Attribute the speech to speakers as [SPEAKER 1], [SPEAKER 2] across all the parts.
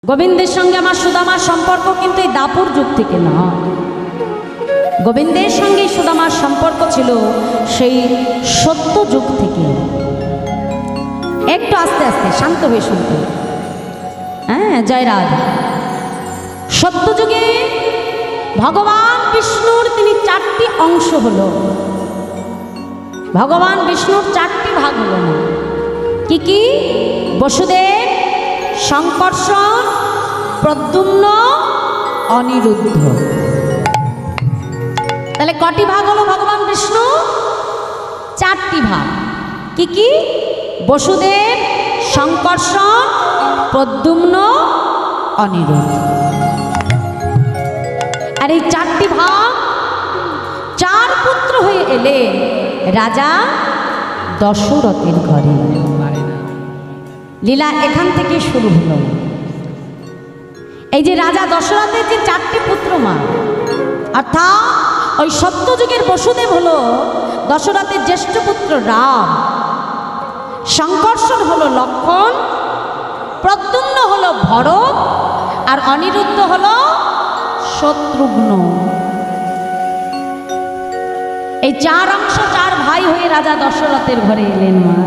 [SPEAKER 1] গোবিন্দের সঙ্গে আমার সুদামার সম্পর্ক কিন্তু এই দাপুর যুগ থেকে না। গোবিন্দের সঙ্গে সুদামার সম্পর্ক ছিল সেই সত্য যুগ থেকে। একটু আস্তে আস্তে শান্ত হয়ে শুনতে। হ্যাঁ, জয় রাধা। সত্য যুগে ভগবান বিষ্ণুর তিনি চারটি অংশ হলো। ভগবান বিষ্ণুর চারটি ভাগ হলো না। কি কি? বসুদেব, শঙ্কর্ষণ, প্রদ্যুম্ন, অনিরুদ্ধ। তাহলে কটি ভাগ হলো ভগবান বিষ্ণু? চারটি ভাগ। কি কি? বসুদেব, শঙ্কর্ষণ, প্রদ্যুম্ন, অনিরুদ্ধ। আর এই চারটি ভাগ চার পুত্র হয়ে এলে রাজা দশরথের ঘরে। লীলা এখান থেকে শুরু হলো। এই যে রাজা দশরথের যে চারটি পুত্র মা, অর্থাৎ ওই সত্যযুগের বসুদেব হলো দশরথের জ্যেষ্ঠ পুত্র রাম, শঙ্কর্ষণ হলো লক্ষ্মণ, প্রদ্যুম্ন হলো ভরত, আর অনিরুদ্ধ হলো শত্রুঘ্ন। এই চার অংশ চার ভাই হয়ে রাজা দশরথের ঘরে এলেন মা।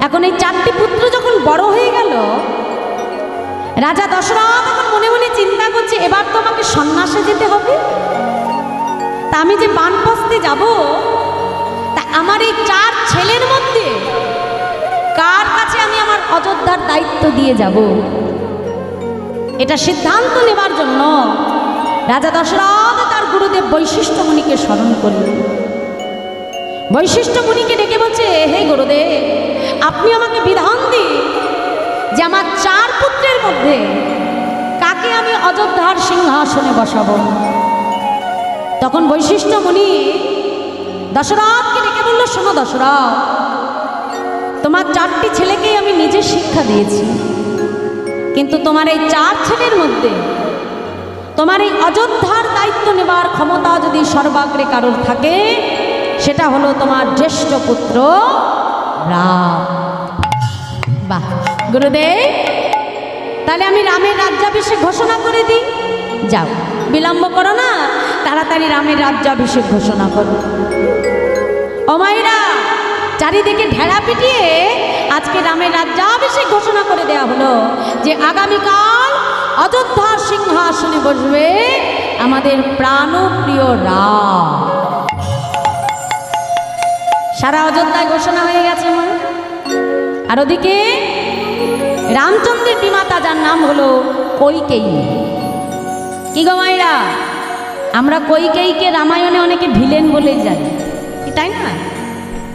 [SPEAKER 1] এখন এই চারটি পুত্র যখন বড় হয়ে গেল, রাজা দশরথ এখন মনে মনে চিন্তা করছে, এবার তো আমাকে সন্ন্যাসে যেতে হবে। তা আমি যে বানপ্রস্থে যাব, তা আমার এই চার ছেলের মধ্যে কার কাছে আমি আমার অযোধ্যার দায়িত্ব দিয়ে যাব? এটা সিদ্ধান্ত নেবার জন্য রাজা দশরথ তার গুরুদেব বৈশিষ্ট্য মুনিকে স্মরণ করলেন। বৈশিষ্ট্য মুনিকে ডেকে বলছে, হে গুরুদেব, আপনি আমাকে বিধান দিন যে আমার চার পুত্রের মধ্যে কাকে আমি অযোধ্যার সিংহাসনে বসাবো। তখন বৈশিষ্ট্য মুনি দশরথকে ডেকে বলল, শোনো দশরথ, তোমার চারটি ছেলেকেই আমি নিজে শিক্ষা দিয়েছি, কিন্তু তোমার এই চার ছেলের মধ্যে তোমার এই অযোধ্যার দায়িত্ব নেবার ক্ষমতা যদি সর্বাগ্রে কারোর থাকে, সেটা হলো তোমার জ্যেষ্ঠ পুত্র রাম। বাহ গুরুদেব, তাহলে আমি রামের রাজ্যাভিষেক ঘোষণা করে দিই। যাও, বিলম্ব করো না, তাড়াতাড়ি রামের রাজ্যাভিষেক ঘোষণা করো। ও মায়েরা, চারিদিকে ঢেড়া পিটিয়ে আজকে রামের রাজ্যাভিষেক ঘোষণা করে দেওয়া হলো যে আগামীকাল অযোধ্যার সিংহাসনে বসবে আমাদের প্রাণপ্রিয় রাম। সারা অযোধ্যায় ঘোষণা হয়ে গেছে মা। আর ওদিকে রামচন্দ্রের বিমাতা, যার নাম হলো কৈকেয়ী। কি গো মায়েরা, আমরা কৈকেয়ীকে রামায়ণে অনেকে ভিলেন বলেই জানি, তাই না?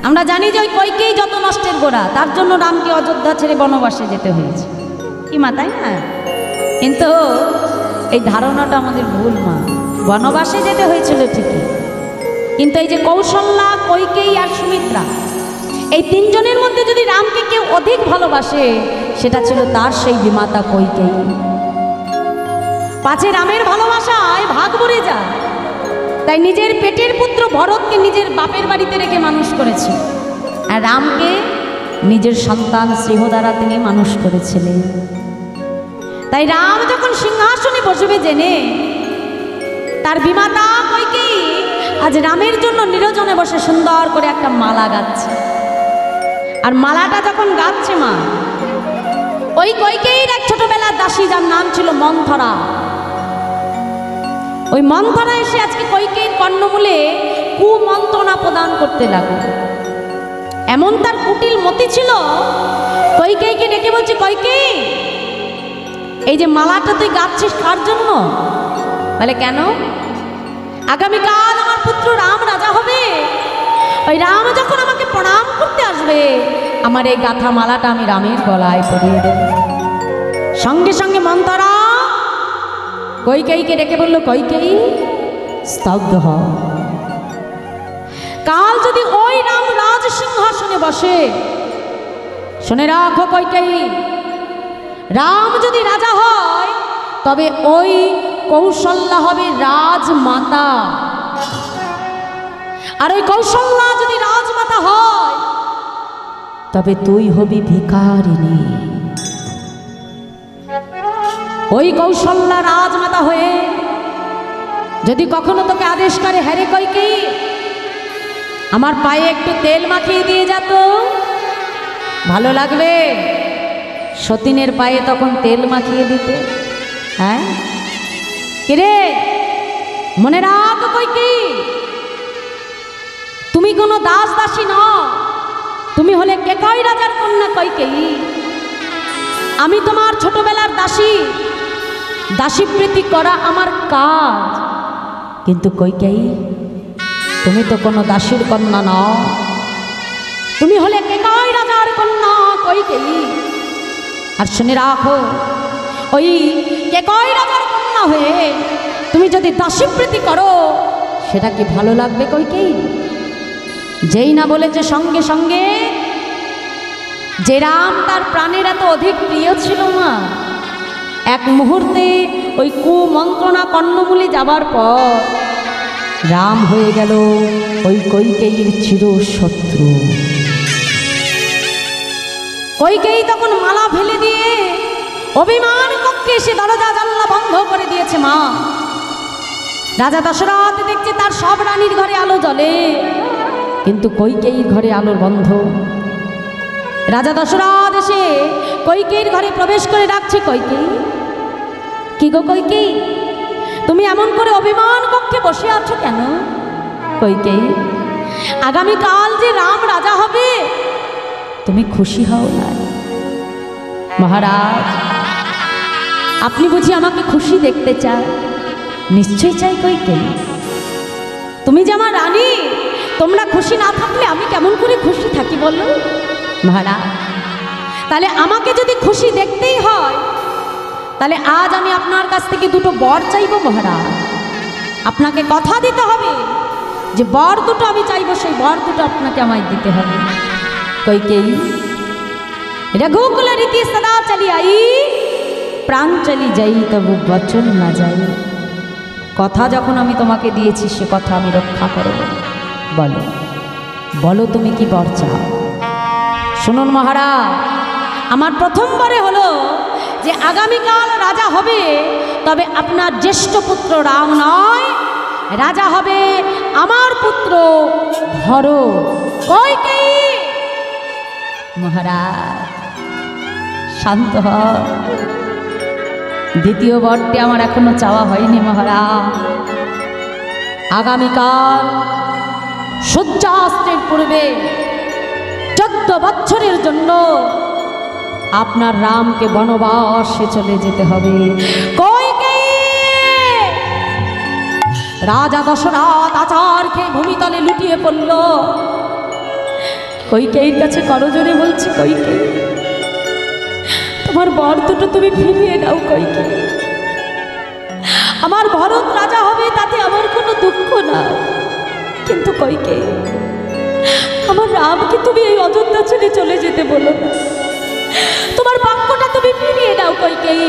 [SPEAKER 1] আমরা জানি যে ওই কৈকেয়ী যত নষ্টের গোড়া, তার জন্য রামকে অযোধ্যা ছেড়ে বনবাসে যেতে হয়েছে। কি মা, তাই না? কিন্তু এই ধারণাটা আমাদের ভুল মা। বনবাসে যেতে হয়েছিল ঠিকই, কিন্তু এই যে কৌশল্যা, কৈকেয়ী আর সুমিত্রা, এই তিনজনের মধ্যে যদি রামকে কেউ অধিক ভালোবাসে, সেটা ছিল তার সেই বিমাতা কৈকেয়ী। পাছে রামের ভালোবাসায় ভাগ পড়ে যায়, তাই নিজের পেটের পুত্র ভরতকে নিজের বাপের বাড়িতে রেখে মানুষ করেছে, আর রামকে নিজের সন্তান সিংহ দ্বারা তিনি মানুষ করেছিলেন। তাই রাম যখন সিংহাসনে বসবে জেনে তার বিমাতা কৈকেয়ী আজ রামের জন্য নিরজনে বসে সুন্দর করে একটা মালা গাচ্ছে। আর মালাটা যখন গাচ্ছে মা, ওই কৈকেয়ীর এক ছোটবেলার দাসী, যার নাম ছিল মন্থরা, ওই মন্থরা এসে আজকে কৈকেয়ীর কর্ণমূলে কুমন্ত্রণা প্রদান করতে লাগলো। এমন তার কুটিল মতি ছিল, কৈকেয়ীকে ডেকে বলছে, কৈকেয়ী, এই যে মালাটা তুই গাচ্ছিস কার জন্য? বলে, কেন? আগামীকাল আমার পুত্র রাম রাজা হবে, ওই রাম যখন আমাকে প্রণাম করতে আসবে, আমার এই গাথা মালাটা আমি রামের গলায় পরিয়ে দেব। সঙ্গে সঙ্গে মন্থরা কৈকেয়ীকে ডেকে বলল, কৈকেয়ী স্তব্ধ হ। কাল যদি ওই রাম রাজ সিংহাসনে বসে, শুনে রাখো কৈকেয়ী, রাম যদি রাজা হয় তবে ওই কৌশল্যা হবে রাজমাতা, আর ওই কৌশল্যা যদি রাজমাতা হয় তবে তুই হবি ভিখারিণী। ওই কৌশল্যা রাজমাতা হয়ে যদি কখনো তোকে আদেশ করে, হ্যারে কইকেয়ী আমার পায়ে একটু তেল মাখিয়ে দিয়ে যেত, ভালো লাগবে? সতীনের পায়ে তখন তেল মাখিয়ে দিতে। হ্যাঁ কিরে, মনে রাখ কইকেয়ী, তুমি কোনো দাস দাসী নও, তুমি হলে কেকয় রাজার কন্যা কইকেয়ী। আমি তোমার ছোটবেলার দাসী, দাসীপ্রীতি করা আমার কাজ। কিন্তু কইকেয়ী, তুমি তো কোনো দাসীর কন্যা নও, তুমি হলে কেকয় রাজার কন্যা কইকেয়ী। আর শুনে রাখো, ওই কেকয় রাজার কন্যা হয়ে তুমি যদি দাসীপ্রীতি করো, সেটা কি ভালো লাগবে কইকেয়ী? যেই না বলেছে সঙ্গে সঙ্গে যে রাম তার প্রাণের এত অধিক প্রিয় ছিল না, এক মুহূর্তে ওই কুমন্ত্রণা কর্ণমূলে যাবার পর রাম হয়ে গেল ওই কইকেয়ীর চিরশত্রু। কইকেয়ী তখন মালা ফেলে দিয়ে অভিমান কক্ষে এসে দরজা জানলা বন্ধ করে দিয়েছে। মা রাজা দশরথ দেখছে তার সব রানীর ঘরে আলো জ্বলে, কিন্তু কইকেয়ীর ঘরে আলোর বন্ধ। রাজা দশরথ এসে কইকেয়ীর ঘরে প্রবেশ করে ডাকছে, কইকেয়ী, কি গো কইকেয়ী, তুমি এমন করে অভিমান কক্ষে বসে আছো কেন? কইকেয়ী, আগামীকাল যে রাম রাজা হবে, তুমি খুশি হও না? মহারাজ, আপনি বুঝি আমাকে খুশি দেখতে চান? নিশ্চয়ই চাই কইকেয়ী, তুমি যে আমার রানী, তোমরা খুশি না থাকলে আমি কেমন করে খুশি থাকি বলো? মহারাজ, তাহলে আমাকে যদি খুশি দেখতেই হয়, তাহলে আজ আমি আপনার কাছ থেকে দুটো বর চাইব। মহারাজ, আপনাকে কথা দিতে হবে যে বর দুটো আমি চাইব, সেই বর দুটো আপনাকে আমায় দিতে হবে। কইকেয়ী, রঘুকুল রীতি সদা চলি আই, প্রাণ চলি যাই তবু বচন না যাই। কথা যখন আমি তোমাকে দিয়েছি, সে কথা আমি রক্ষা করব। বলো বলো তুমি কি বর চাও? শুনুন মহারাজ, আমার প্রথমবারে হলো যে আগামীকাল রাজা হবে, তবে আপনার জ্যেষ্ঠ পুত্র রাম নয়, রাজা হবে আমার পুত্র ভরত। কইকেয়ী, মহারাজ শান্ত হ, দ্বিতীয় বরটি আমার এখনো চাওয়া হয়নি। মহারাজ, আগামীকাল সূর্যাস্তের পূর্বে 14 বছরের জন্য আপনার রামকে বনবাসে চলে যেতে হবে। কইকেয়ী, রাজা দশরথ আচার খেয়ে ভূমিতলে লুটিয়ে পড়ল। কইকেয়ীর কাছে করজোরে বলছি, কইকেয়ী, তোমার বর দুটো তুমি ফিরিয়ে নাও। কইকেয়ী, আমার ভরত রাজা হবে, তাতে আমার কোনো দুঃখ না, কিন্তু কইকেয়ী, আমার রামকে তুমি এই অযোধ্যা ছেড়ে চলে যেতে বলো না, তোমার বাক্যটা তুমি ফিরিয়ে নাও। কইকেয়ী,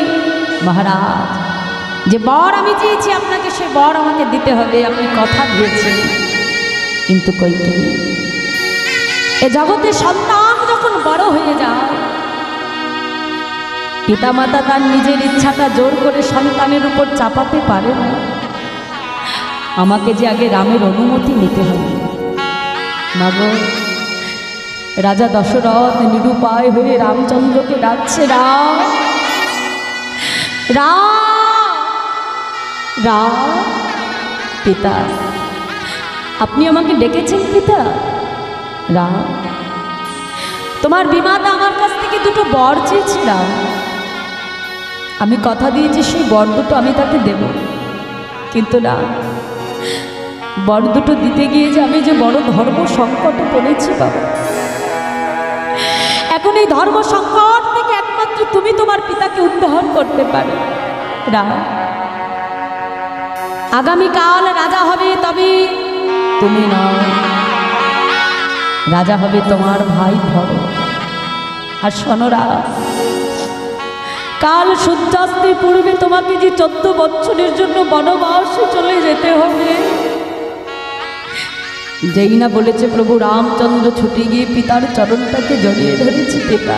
[SPEAKER 1] মহারাজ, যে বর আমি চেয়েছি আপনাকে, সে বর আমাকে দিতে হবে, আপনি কথা দিয়েছেন। কিন্তু কইকেয়ী, এ জগতে সন্তান যখন বড় হয়ে যায়, পিতামাতা তার নিজের ইচ্ছাটা জোর করে সন্তানের উপর চাপাতে পারে না। আমাকে যে আগে রামের অনুমতি নিতে হবে। মাগো, রাজা দশরথ নিরুপায় হয়ে রামচন্দ্রকে ডাকছে, রাম রাম রাম। পিতা, আপনি আমাকে ডেকেছেন? পিতা, রাম, তোমার বিমাতা আমার কাছ থেকে দুটো বর চেয়েছিলাম, আমি কথা দিয়েছি সেই বর দুটো আমি তাকে দেব, কিন্তু না, বর দুটো দিতে গিয়ে যে আমি যে বড় ধর্ম সংকটে পড়েছি বাবা। এখন এই ধর্ম সংকট থেকে একমাত্র তুমি তোমার পিতাকে উদ্ধার করতে পারো। রাম, আগামীকাল রাজা হবে, তবে তুমি নও, রাজা হবে তোমার ভাই ভরত। আর শোনো রাম, কাল সূর্যাস্তের পূর্বে তোমাকে যে 14 বছরের জন্য বনবাসে চলে যেতে হবে, যেই না বলেছে প্রভু রামচন্দ্র ছুটে গিয়ে পিতার চরণটাকে জড়িয়ে ধরেছে। পিতা,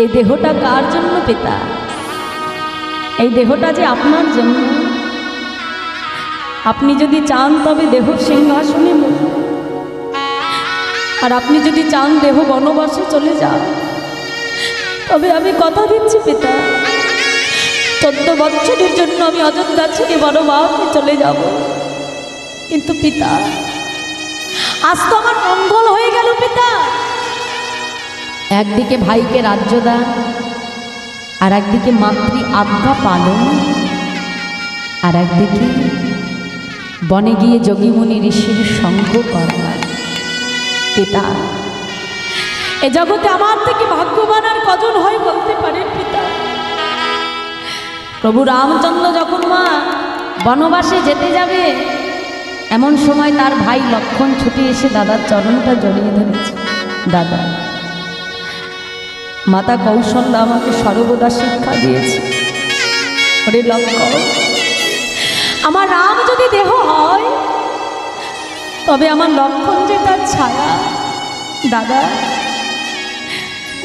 [SPEAKER 1] এই দেহটা কার জন্য পিতা? এই দেহটা যে আপনার জন্য। আপনি যদি চান তবে দেহ সিংহাসনে বসুন, আর আপনি যদি চান দেহ বনবাসে চলে যান, তবে আমি কথা দিচ্ছি পিতা, 14 বছরের জন্য আমি অযোধ্যা ছেড়ে বনবাসে চলে যাব। কিন্তু পিতা, আজ তো আমার মঙ্গল হয়ে গেল পিতা। একদিকে ভাইকে রাজ্যদান, আর একদিকে মাতৃ আজ্ঞা পালন, আর একদিকে বনে গিয়ে যোগীমুনি ঋষির সঙ্গ করা। পিতা, এ জগতে আমার থেকে ভাগ্যবান আর কজন হয় বলতে পারেন পিতা? প্রভু রামচন্দ্র যখন মা বনবাসে যেতে যাবে, এমন সময় তার ভাই লক্ষ্মণ ছুটে এসে দাদার চরণটা জড়িয়ে ধরেছে। দাদা, মাতা কৌশল্যা আমাকে সর্বদা শিক্ষা দিয়েছে, ওরে লক্ষ্মণ, আমার রাম যদি দেহ হয়, তবে আমার লক্ষ্মণ যে তার ছায়া। দাদা,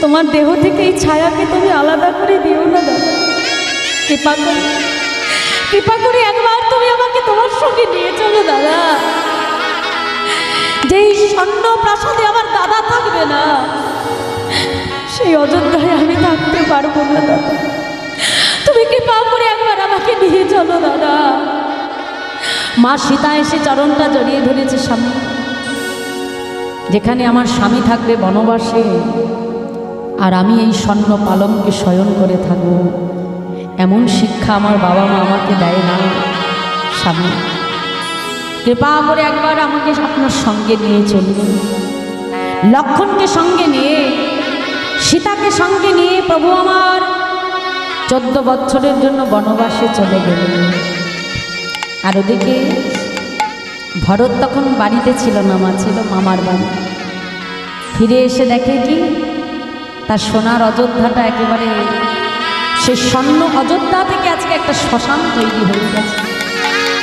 [SPEAKER 1] তোমার দেহ থেকে এই ছায়াকে তুমি আলাদা করে দিও না দাদা। কৃপা করে একবার তুমি আমাকে তোমার সঙ্গে নিয়ে চলো দাদা। যেই স্বর্ণ প্রাসাদে আমার দাদা থাকবে না, সেই অযোধ্যায় আমি থাকতে পারবো না দাদা। তুমি কৃপা করে একবার আমাকে নিয়ে চলো দাদা। মা সীতা এসে চরণটা জড়িয়ে ধরেছে। স্বামী, যেখানে আমার স্বামী থাকবে বনবাসে, আর আমি এই স্বর্ণ পালঙ্কে শয়ন করে থাকবো, এমন শিক্ষা আমার বাবা মা আমাকে দেয় না। স্বামী, কৃপা করে একবার আমাকে আপনার সঙ্গে নিয়ে চলুন। লক্ষ্মণকে সঙ্গে নিয়ে, সীতাকে সঙ্গে নিয়ে প্রভু আমার 14 বছরের জন্য বনবাসে চলে গেলেন। আর ওদিকে ভরত তখন বাড়িতে ছিল না, মা ছিল মামার বাড়ি। ফিরে এসে দেখে কি, তার সোনার অযোধ্যাটা একেবারে, সেই স্বর্ণ অযোধ্যা থেকে আজকে একটা শ্মশান তৈরি হয়ে গেছে।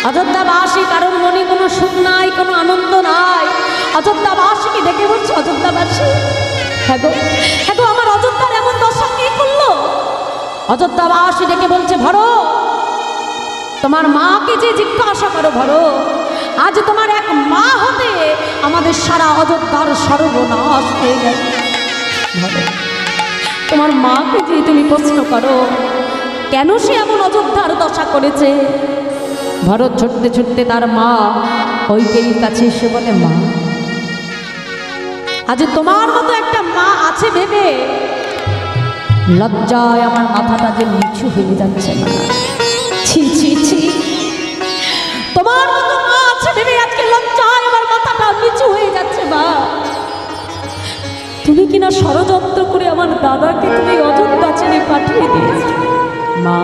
[SPEAKER 1] অযোধ্যাবাসী কারোর মনে কোনো সুখ নাই, কোনো আনন্দ নাই। অযোধ্যাবাসীকে ডেকে বলছে, অযোধ্যাবাসী, হ্যাঁ গো আমার অযোধ্যার এমন দশা কে করলো? অযোধ্যাবাসী ডেকে বলছে, ভরত, তোমার মাকে যে জিজ্ঞাসা করো ভরত, আজ তোমার এক মা হতে আমাদের সারা অযোধ্যার সর্বনাশ হয়ে গেছে। তোমার মাকে যে তুমি প্রশ্ন করো, কেন সে এমন অযোধ্যার দশা করেছে? ভরত ছুটতে ছুটতে তার মা কইকেয়ীর কাছে এসে বলে, মা, আজ তোমার মতো একটা মা আছে ভেবে লজ্জায় আমার মাথাটা যে নিচু হয়ে যাচ্ছে না। ছি ছি ছি, তোমার মতো মা আছে ভেবে আজকে লজ্জায় আমার মাথাটা নিচু হয়ে যাচ্ছে। মা, তুমি কিনা ষড়যন্ত্র করে আমার দাদাকে তুমি অযোধ্যা ছেড়ে পাঠিয়ে দিয়েছো। মা,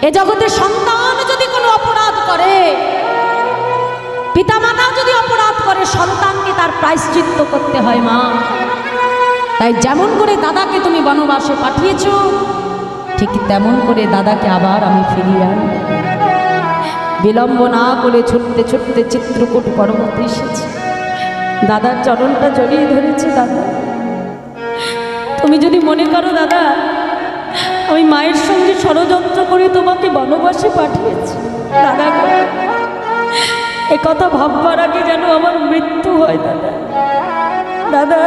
[SPEAKER 1] এ জগতে সন্তান যদি কোনো অপরাধ করে, পিতামাতা যদি অপরাধ করে, সন্তানকে তার প্রায়শ্চিত্ত করতে হয়। মা, তাই যেমন করে দাদাকে তুমি বনবাসে পাঠিয়েছো, ঠিক তেমন করে দাদাকে আবার আমি ফিরিয়ে আনব। বিলম্ব না করে ছুটতে ছুটতে চিত্রকূট পর্বতে এসেছি। দাদার চরণটা জড়িয়ে ধরেছে। দাদা, তুমি যদি মনে করো দাদা আমি মায়ের সঙ্গে ষড়যন্ত্র করে তোমাকে বনবাসে পাঠিয়েছি, দাদা এ কথা ভাববার আগে যেন আমার মৃত্যু হয়। দাদা, দাদা,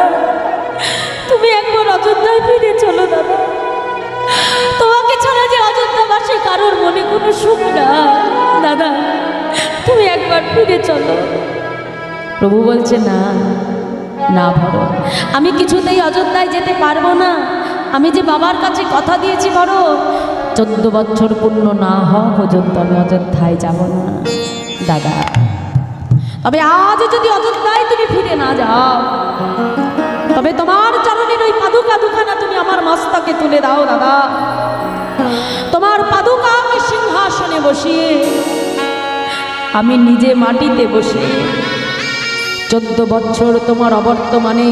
[SPEAKER 1] তুমি একবার অযোধ্যায় ফিরে চলো। দাদা, তোমাকে ছাড়া যে অযোধ্যাবাসী কারোর মনে কোনো সুখ না। দাদা, তুমি একবার ফিরে চলো। প্রভু বলছে, না না ভরত, আমি কিছুতেই অযোধ্যায় যেতে পারবো না। আমি যে বাবার কাছে কথা দিয়েছি ভরত, 14 বছর পূর্ণ না হওয়া পর্যন্ত আমি অযোধ্যায় যাব না। দাদা, তবে আজ যদি অযোধ্যায় তুমি ফিরে না যাও, তবে তোমার চরণের ওই পাদুকা দুখানা তুমি আমার মস্তকে তুলে দাও। দাদা, তোমার পাদুকাকে সিংহাসনে বসিয়ে আমি নিজে মাটিতে বসে 14 বছর তোমার অবর্তমানে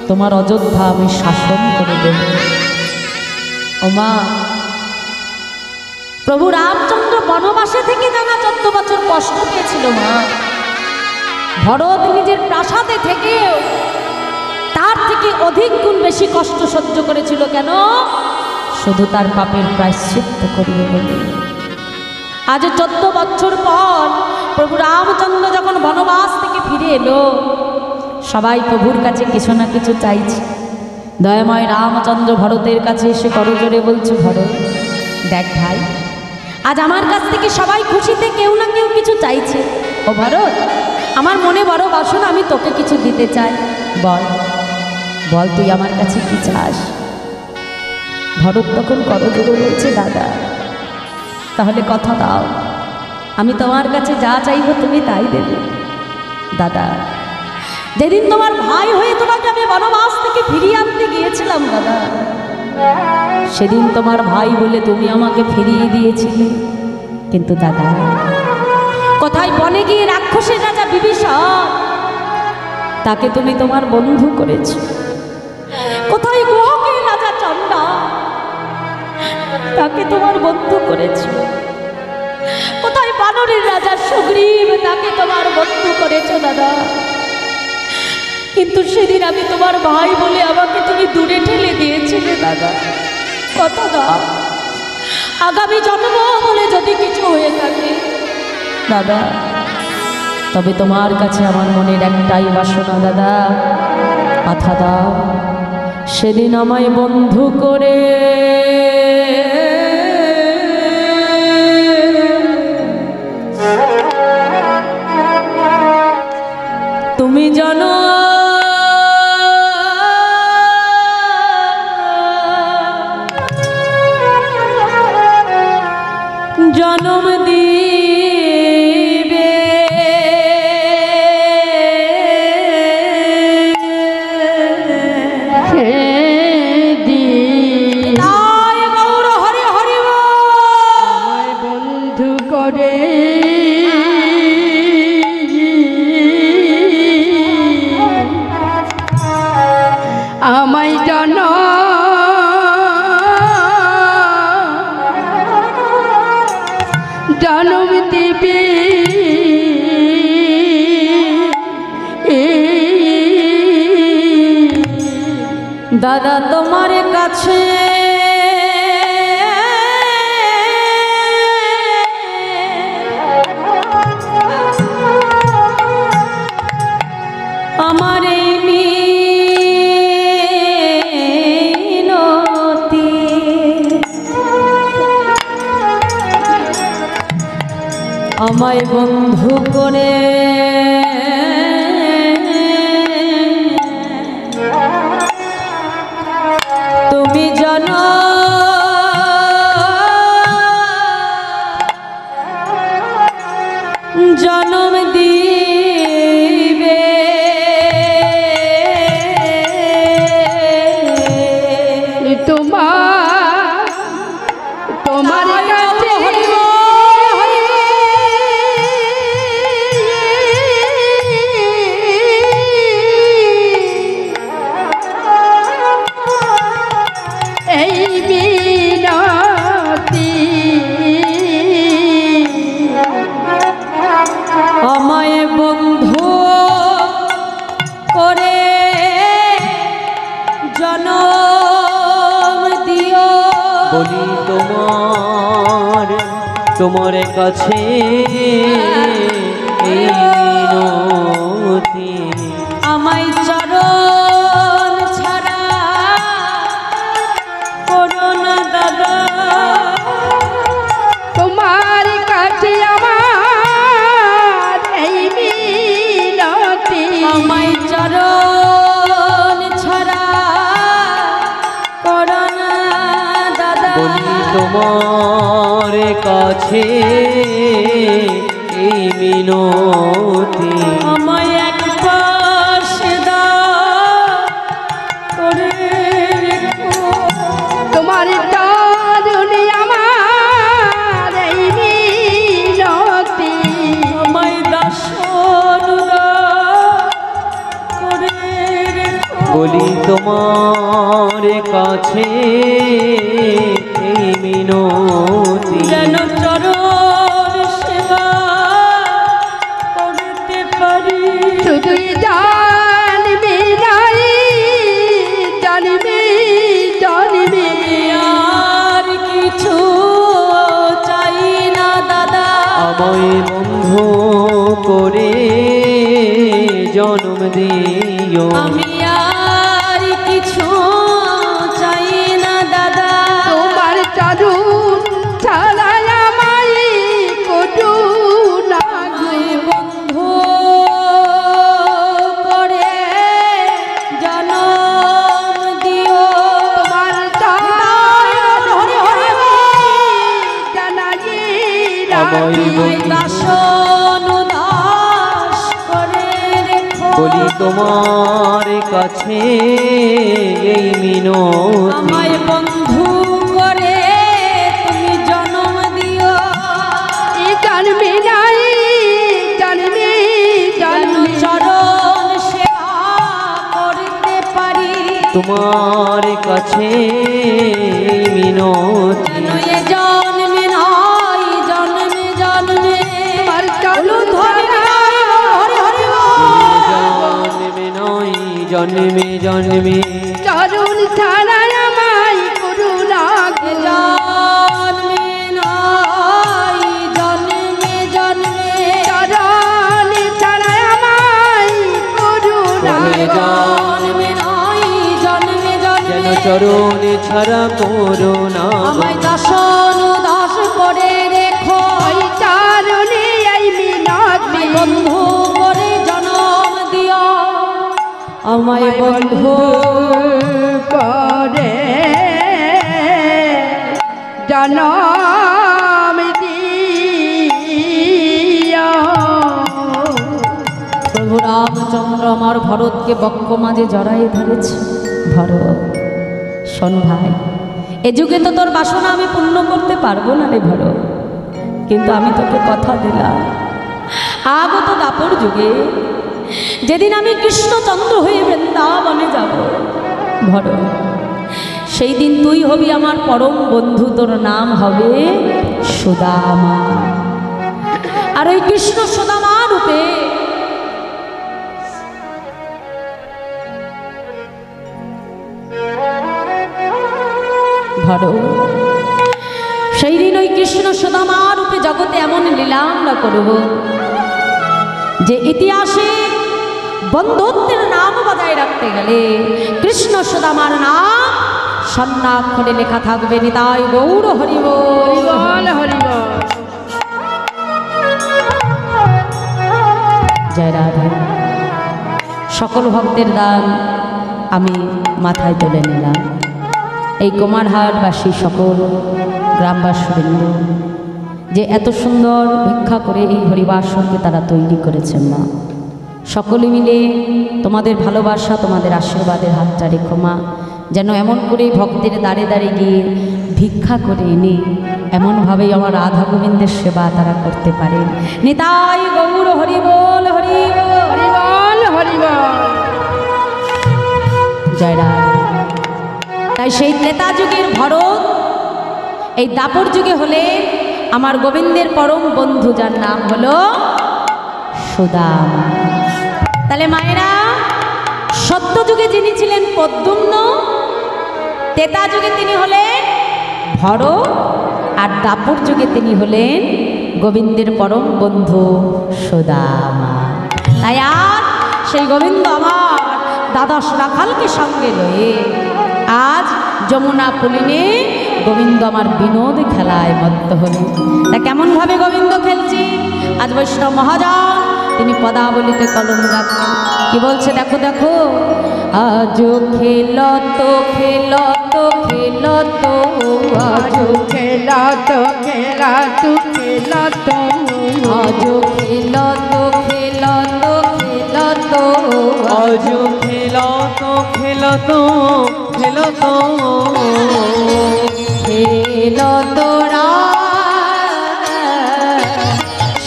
[SPEAKER 1] তোমার অযোধ্যা আমি শাসন করে দেব। ও মা, প্রভু রামচন্দ্র বনবাসে থেকে জানা 14 বছর কষ্ট পেয়েছিল। মা, ভরত নিজের প্রাসাদে থেকেও তার থেকে অধিক গুণ বেশি কষ্ট সহ্য করেছিল। কেন? শুধু তার পাপের প্রায়শ্চিত্ত করিবে বলে। আজ 14 বছর পর প্রভু রামচন্দ্র যখন বনবাস থেকে ফিরে এলো, সবাই প্রভুর কাছে কিছু না কিছু চাইছে। দয়াময় রামচন্দ্র ভরতের কাছে এসে করজোরে বলছে, ভরত দেখ ভাই, আজ আমার কাছ থেকে সবাই খুশিতে কেউ না কেউ কিছু চাইছে। ও ভরত, আমার মনে বড় বাসনা, আমি তোকে কিছু দিতে চাই। বল বল তুই আমার কাছে কি চাস? ভরত তখন করজোরে বলছে, দাদা তাহলে কথা দাও, আমি তোমার কাছে যা চাইব তুমি তাই দেবে। দাদা, যেদিন তোমার ভাই হয়ে তোমাকে আমি বনবাস থেকে ফিরিয়ে আনতে গিয়েছিলাম দাদা, সেদিন তোমার ভাই বলে তুমি আমাকে ফিরিয়ে দিয়েছিলে। কিন্তু দাদা, কোথায় বনে গিয়ে রাক্ষসের রাজা বিভীষণ, তাকে তুমি তোমার বন্ধু করেছ। কোথায় গ্রহকে রাজা চণ্ডা, তাকে তোমার বন্ধু করেছ। কোথায় বানরের রাজা সুগ্রীব, তাকে তোমার বন্ধু করেছ দাদা। কিন্তু সেদিন আমি তোমার ভাই বলে আমাকে তুমি দূরে ঠেলে দিয়েছিলে দাদা। কথা দাও, আগামী জন্ম বলে যদি কিছু হয়ে থাকে দাদা, তবে তোমার কাছে আমার মনের একটাই বাসনা দাদা, কথা দাও, সেদিন আমায় বন্ধু করে তুমি জানো জনম দিবে। তাই গৌর হরি হরি আমায় বন্ধু করে আমায় জন জনম দেবে। দাদা তোমার কাছে আমার এই মিনতি, আমায় বন্ধু করে তুমি জানো জনম দিবে। তোমার কাছে এই মিনতি, আমায় বন্ধু করে জনম দিও।
[SPEAKER 2] বলি তোমার কাছে এই মিনতি,
[SPEAKER 1] আমায় চরণ ছাড়া করো না দাদা। তোমার কাছে আমার এই মিনতি, আমায় চরণ ছাড়া করো না দাদা।
[SPEAKER 2] বলি তোমার কাছে এই মিনতি,
[SPEAKER 1] আমায় একবার সেদা করে রেখো। তোমার দারুণী আমার এই মিনতি, আমায় দাসন করে রেখো।
[SPEAKER 2] বলি তোমার কাছে এই মিনতি,
[SPEAKER 1] যেন চরণ সেবা করতে পারি। শুধুই জানবি নাই
[SPEAKER 2] আমায় বন্ধু করে জন্ম দিও
[SPEAKER 1] আমি আর কিছু চাই না দাদা,
[SPEAKER 3] তোমার চরণ ছাড়া আমায় করু না
[SPEAKER 1] আমায় বন্ধু করে জনম দিও।
[SPEAKER 3] তোমার চরণ
[SPEAKER 1] হরি হরি
[SPEAKER 3] জানাই
[SPEAKER 2] আমায়
[SPEAKER 1] আমায় দাসন দাস করে রেখো,
[SPEAKER 2] বলি তোমার কাছে এই মিনতি
[SPEAKER 1] আমায় বন্ধু করে তুমি জনম দিও।
[SPEAKER 3] জন্মে নাই জন্মে
[SPEAKER 1] যেন
[SPEAKER 3] জন্মে
[SPEAKER 1] চরণ সেবা করতে পারি,
[SPEAKER 2] তোমার কাছে এই মিনতি
[SPEAKER 1] যেন এ জন্মে নয় জন্মে জন্মে
[SPEAKER 3] তোমার
[SPEAKER 1] হলুদ
[SPEAKER 3] চরণ
[SPEAKER 1] হরি হরি হরি
[SPEAKER 2] জন্মে নয় জন্মে জন্মে
[SPEAKER 3] চরণ ছাড়া আমায় করু না
[SPEAKER 1] এ জন্মে নয় জন্মে জন্মে
[SPEAKER 3] চরণ ছাড়া আমায় করু না
[SPEAKER 1] এ জন্মে নয় জন্মে
[SPEAKER 2] যেন
[SPEAKER 1] জন্মে
[SPEAKER 2] চরণে ছাড়া করুণা
[SPEAKER 1] আমায় দাসন দাস করে রেখো,
[SPEAKER 3] ওই চরণে এই মিনতি
[SPEAKER 1] আমায় বন্ধু করে জনম দিও, আমায় বন্ধু
[SPEAKER 3] করে জনম দিও।
[SPEAKER 1] প্রভু রামচন্দ্র আমার ভরতকে বক্ষ মাঝে জড়াই ধরেছে। ভরত শোন ভাই, এ যুগে তো তোর বাসনা আমি পূর্ণ করতে পারবো না রে ভরত, কিন্তু আমি তোকে কথা দিলাম আগত দাপর যুগে যেদিন আমি কৃষ্ণচন্দ্র হয়ে বৃন্দাবনে যাব ভরত, সেই দিন তুই হবি আমার পরম বন্ধু, তোর নাম হবে সুদামা। আর ওই কৃষ্ণ সুদামা রূপে ভরত, সেই দিন ওই কৃষ্ণ সুদামা রূপে জগতে এমন লীলা আমরা করব যে ইতিহাসে বন্ধুত্বের নাম বজায় রাখতে গেলে কৃষ্ণ সুদামার নাম স্বর্ণাক্ষরে লেখা থাকবে। নিতাই গৌর হরিব।
[SPEAKER 3] হরিবল হরিবল।
[SPEAKER 1] জয় রাধা। সকল ভক্তের দান আমি মাথায় তুলে নিলাম। এই কুমারহাটবাসী সকল গ্রামবাসীবৃন্দ যে এত সুন্দর ভিক্ষা করে এই হরিবাসনকে তারা তৈরি করেছেন মা, সকলে মিলে তোমাদের ভালোবাসা তোমাদের আশীর্বাদের হাতটা রেখো মা, যেন এমন করে ভক্তের দাঁড়ে দাঁড়ে গিয়ে ভিক্ষা করে এনে এমনভাবেই আমার রাধা গোবিন্দের সেবা তারা করতে পারে। নিতাই গৌর হরিবল হরিবল।
[SPEAKER 3] হরিবল হরিবল।
[SPEAKER 1] জয় রাধা। তাই সেই ত্রেতা যুগের ভরত এই দাপর যুগে হলে আমার গোবিন্দের পরম বন্ধু, যার নাম হলো সুদামা। তাহলে মায়েরা, সত্য যুগে যিনি ছিলেন পদ্মুম্ন, ত্রেতা যুগে তিনি হলেন ভরত, আর দাপর যুগে তিনি হলেন গোবিন্দের পরম বন্ধু সুদামা। তাই আর সেই গোবিন্দ আমার দ্বাদশ রাখালকে সঙ্গে লয়ে আজ যমুনা পুলিনে গোবিন্দ আমার বিনোদ খেলায় মত্ত হলেন। তা কেমনভাবে গোবিন্দ খেলছি, আজ বৈষ্ণব মহাজন তিনি পদাবলিতে কলম রাখেন, কি বলছে দেখো দেখো। আজ খেলত খেলত খেলত
[SPEAKER 3] আজ খেলা তো খেলা তু খেলা তো
[SPEAKER 1] আজ খেলত খেলত খেলত
[SPEAKER 2] আজ খেলত খেলত খেলত
[SPEAKER 1] খেলত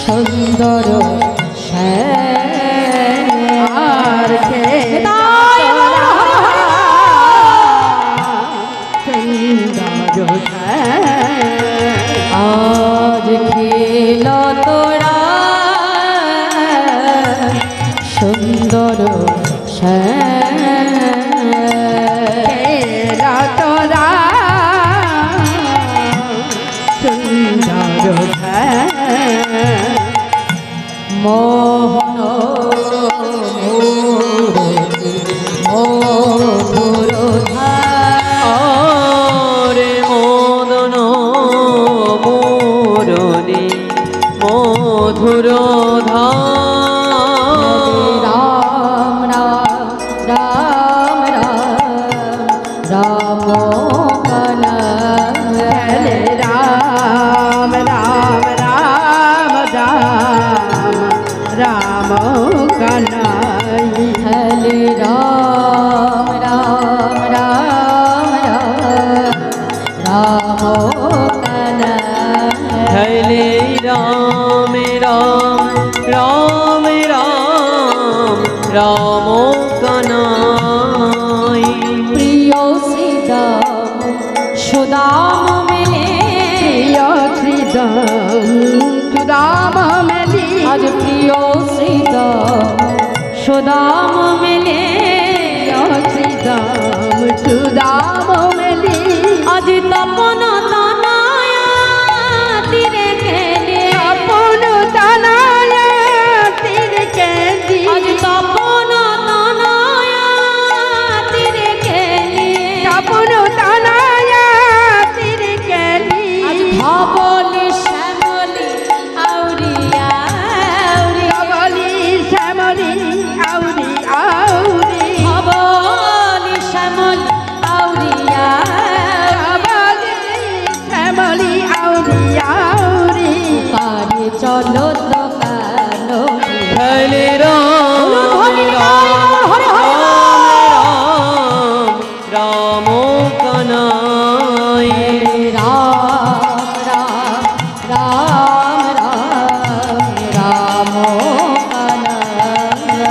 [SPEAKER 1] সুন্দর
[SPEAKER 3] আর খেলা
[SPEAKER 1] আজ খেল তোরা সুন্দর
[SPEAKER 3] খেলা তোরা সুন্দর
[SPEAKER 1] মোহন মূরতি মধুর
[SPEAKER 2] রে মদন মোরনি মধুর
[SPEAKER 1] রাম রাম রাম রাম রাম কানা
[SPEAKER 3] হরে রাম রাম রাম রাম রাম কানাই
[SPEAKER 1] হরে রাম রাম রাম রাম কানা
[SPEAKER 2] হলে রাম রাম রাম রাম রাম কানাই
[SPEAKER 1] প্রিয় শ্রীদাম সুদাম মেলে
[SPEAKER 3] প্রিয় শ্রীদাম সুদাম মেলি
[SPEAKER 1] আজ প্রিয় শ্রীদাম সুদাম মেলে
[SPEAKER 3] প্রিয় শ্রীদাম সুদাম মেলি
[SPEAKER 1] আজ তপন তনয়া তীরে গেলে
[SPEAKER 3] আপন তানায় তীর কেঁদি
[SPEAKER 1] আজ তপন তনয়া তীরে গেলে
[SPEAKER 3] আপন তানায় তীর কেঁদি
[SPEAKER 1] আজ ধবলি শ্যামলি আউরিয়া
[SPEAKER 3] কবলি শ্যামলি আউরি আউরি
[SPEAKER 1] ধবলি শ্যামলি আউরিয়া
[SPEAKER 3] কবলি শ্যামলি আউরি আউরি
[SPEAKER 1] পারে চলো দোকান
[SPEAKER 2] হলে রাম রাম রাম কানাই
[SPEAKER 1] রাম রাম রাম রাম রাম কানা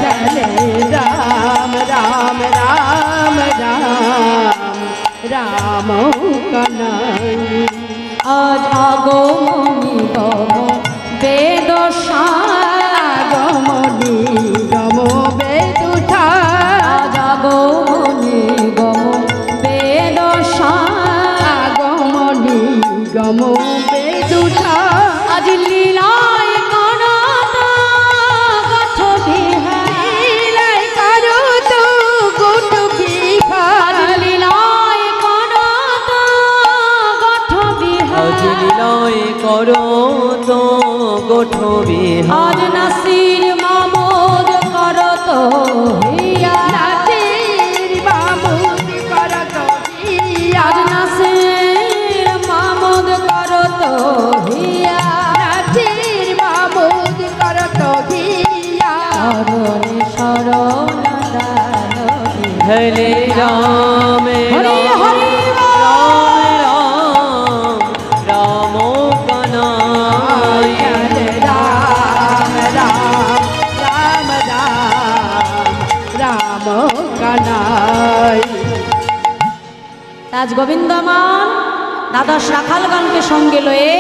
[SPEAKER 3] চলে রাম রাম রাম রাম রাম কানাই
[SPEAKER 1] আজ আগমনি গম বেদ
[SPEAKER 3] আগমনি গম বেদুঠা
[SPEAKER 1] আজ আগমনি গম বেদ
[SPEAKER 3] আগমনি গম বেদুঠা
[SPEAKER 1] আজ লীলায় কণত গঠ বিহার
[SPEAKER 3] লীলাই করো তো গুট বিহার
[SPEAKER 1] আজ লীলায় কণত গঠ বিহার
[SPEAKER 2] আজ লীলায় করো তো গোঠ বিহার
[SPEAKER 1] আজ নাসির মামুদ করত হিয়া
[SPEAKER 3] নাচির বামুদ করত হিয়া
[SPEAKER 1] আজ নাসির মামুদ করত হিয়া
[SPEAKER 3] নাচির বামুদ করত হিয়া
[SPEAKER 1] শরণে শরণ দানবী
[SPEAKER 2] হলে রাম
[SPEAKER 1] হরি হরি
[SPEAKER 2] রাম রাম কানাই
[SPEAKER 3] রাম রাম রাম রাম রাম কানাই
[SPEAKER 1] আজ গোবিন্দমান দ্বাদশ রাখালগণকে সঙ্গে লয়ে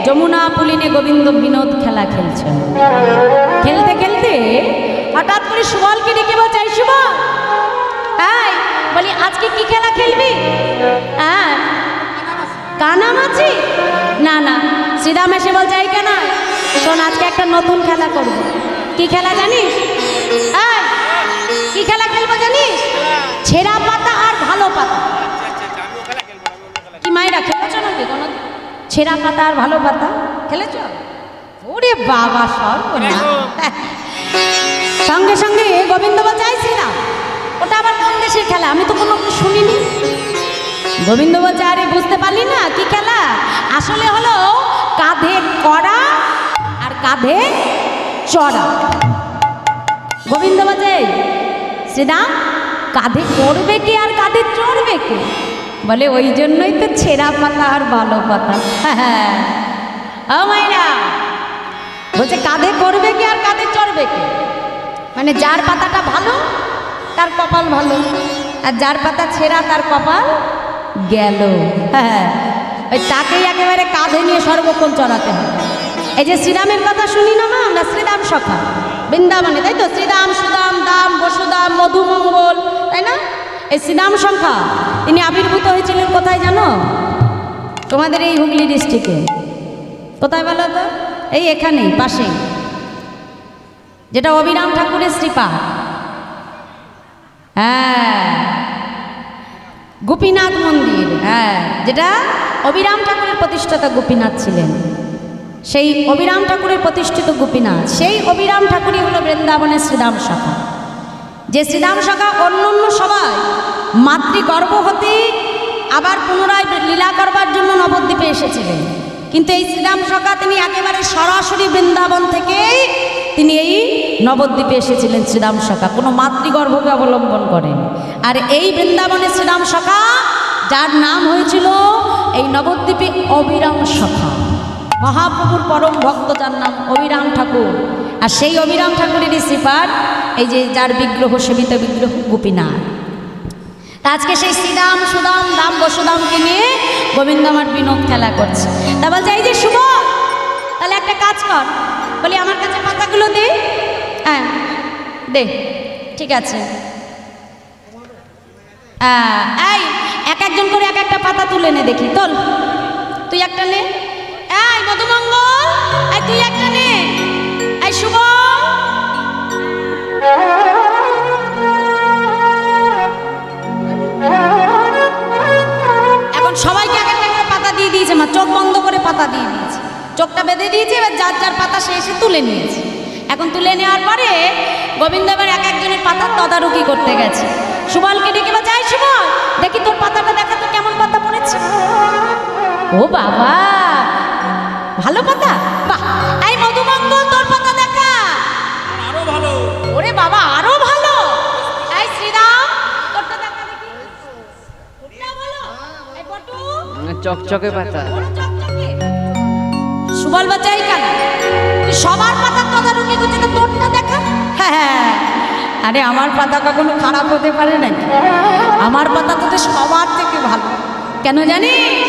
[SPEAKER 1] যমুনা পুলিনে গোবিন্দ বিনোদ খেলা খেলছেন। খেলতে খেলতে হঠাৎ করে সুবলকে ডেকে বলছে, এই সুবল, এই বলি আজকে কি খেলা খেলবি? হ্যাঁ, কানামাছি? না না, শ্রীরাম এসে বলছে, এই কানা শোন, আজকে একটা নতুন খেলা করব। কি খেলা জানিস? এই কি খেলা খেলবো জানিস? ছেঁড়া পাতা আর ভালো পাতা। কি মায়েরা খেলেছো নাকি কোনো? ছেঁড়া পাতা আর ভালো পাতা খেলেছ? ওরে বাবা, সর্বনাশ। সঙ্গে সঙ্গে গোবিন্দ বলছে, না ওটা আবার কোন দেশের খেলা? আমি তো কোনো শুনিনি। গোবিন্দ বলছে, আরে বুঝতে পারলি না কি খেলা? আসলে হলো কাঁধে কড়া আর কাঁধে চড়া। গোবিন্দ বলছে, শ্রীরাম কাঁধে করবে কি আর কাঁধে চড়বে কি? বলে ওই জন্যই তো ছেঁড়া পাতা আর ভালো পাতা। হ্যাঁ, ও মাইরা বলছে কাঁধে করবে কি আর কাঁধে চড়বে কি? মানে যার পাতাটা ভালো তার কপাল ভালো, আর যার পাতা ছেঁড়া তার কপাল গেল। হ্যাঁ, ওই তাকেই একেবারে কাঁধে নিয়ে সর্বক্ষণ চড়াতে হয়। এই যে শ্রীরামের কথা শুনি না মা আমরা, শ্রীরাম সখা বৃন্দাবনে, তাই তো? শ্রীরাম, সুদাম, দাম, বসুদাম, মধুমঙ্গল, তাই না? এই শ্রীরাম সংখ্যা তিনি আবির্ভূত হয়েছিলেন কোথায় জানো? তোমাদের এই হুগলি ডিস্ট্রিক্টে। কোথায় বলো তো? এই এখানেই পাশেই। যেটা অবিরাম ঠাকুরের শ্রীপাদ। হ্যাঁ, গোপীনাথ মন্দির, হ্যাঁ, যেটা অবিরাম ঠাকুরের প্রতিষ্ঠাতা গোপীনাথ ছিলেন। সেই অবিরাম ঠাকুরের প্রতিষ্ঠিত গোপীনাথ, সেই অবিরাম ঠাকুরই হলো বৃন্দাবনের শ্রীরাম শাখা। যে শ্রীরাম শাখা অন্য অন্য সবাই মাতৃগর্ভ হতে আবার পুনরায় লীলা করবার জন্য নবদ্বীপে এসেছিলেন, কিন্তু এই শ্রীরাম শাখা তিনি একেবারে সরাসরি বৃন্দাবন থেকেই তিনি এই নবদ্বীপে এসেছিলেন। শ্রীরাম শাখা কোনো মাতৃগর্ভকে অবলম্বন করেন। আর এই বৃন্দাবনের শ্রীরাম শাখা, যার নাম হয়েছিল এই নবদ্বীপে অবিরাম শাখা, মহাপ্রভুর পরম ভক্ত, যার নাম অবিরাম ঠাকুর। আর সেই অবিরাম ঠাকুরেরই শ্রীপাদ এই যে যার বিগ্রহ, সেবিত বিগ্রহ গোপীনাথ। আজকে সেই শ্রীরাম সুদাম দাম বসুদামকে নিয়ে গোবিন্দ আমার বিনোদ খেলা করছে। তা বলছে এই যে শুভ, তাহলে একটা কাজ কর, বলি আমার কাছে পাতাগুলো দে। হ্যাঁ দে, ঠিক আছে। এই এক একজন করে এক একটা পাতা তুলে নে দেখি, তোল, তুই একটা নে। এই মধুমঙ্গল, এই তুই একটা নে। এই শুভ, এখন সবাইকে এক একটা করে পাতা দিয়ে দিয়েছে মা, চোখ বন্ধ করে পাতা দিয়ে দিয়েছে, চোখটা বেঁধে দিয়েছে। এবার যার যার পাতা সে এসে তুলে নিয়েছে। এখন তুলে নেওয়ার পরে গোবিন্দ এবার এক একজনের পাতার তদারকি করতে গেছে। সুবলকে ডেকে বা যাই সুবল, দেখি তোর পাতাটা দেখা তো কেমন পাতা পড়েছে। ও বাবা, ভালো পাতা, বাহ। এই মধুমঙ্গল, তোর পাতা দেখা, আরো ভালো। ওরে বাবা, আরো ভালো। এই শ্রীরাম, তোরটা দেখা দেখি, ওটা ভালো। এই বটু,
[SPEAKER 2] চকচকে পাতা।
[SPEAKER 1] সুবল বাচ্চাই কেন তুই সবার পাতার তদারকি করছিস, তো তোরটা দেখা। হ্যাঁ, আরে আমার পাতা কখনো খারাপ হতে পারে নাকি? আমার পাতা তো সবার থেকে ভালো। কেন জানিস?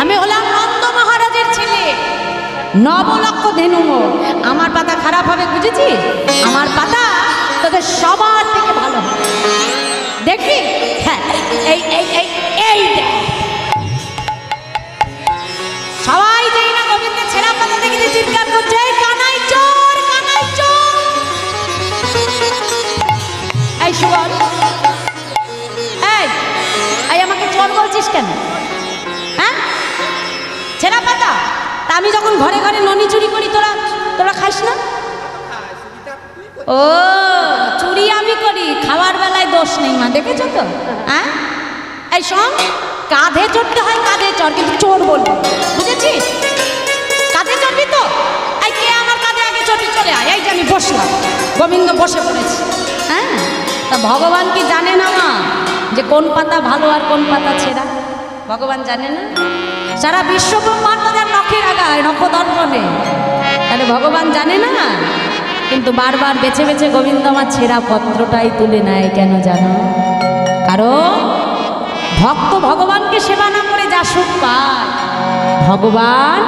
[SPEAKER 1] আমি হলাম নন্দ মহারাজের ছেলে, নবলক্ষ ধেনু। আমার পাতা খারাপ হবে বুঝেছিস? আমার পাতা তোদের সবার থেকে ভালো হবে, দেখবি। হ্যাঁ, এই এই এই এই সবাই যেই না গোবিন্দের ছেঁড়া পাতা দেখে চিৎকার করছে, এই কানাই চোর, কানাই চোর। এই সুবল, এই আমাকে চোর বলছিস কেন? হ্যাঁ, ছেঁড়া পাতা। তা আমি যখন ঘরে ঘরে ননি চুরি করি, তোরা তোরা খাইস না? ও, চুরি আমি করি, খাওয়ার বেলায় দোষ নেই মা, দেখেছো তো? হ্যাঁ, এই শোন, কাঁধে চড়তে হয়, কাঁধে চড়, কিন্তু চোর বলবো, বুঝেছিস? কাঁধে চড়বি তো? এই কে আমার কাঁধে আগে চড়বি, চলে আয়। এই যে আমি বসলাম, গোবিন্দ বসে পড়েছি। হ্যাঁ, তা ভগবান কি জানে না মা যে কোন পাতা ভালো আর কোন পাতা ছেঁড়া? ভগবান জানে না? সারা বিশ্ব ব্রহ্মাণ্ড যার নখের আগায়, নখদর্পণে, তাহলে ভগবান জানে না? কিন্তু বারবার বেছে বেছে গোবিন্দ আমার ছেঁড়া পত্রটাই তুলে নেয়। কেন জানো? কারণ ভক্ত ভগবানকে সেবা না করে যা সুখ পায়, ভগবান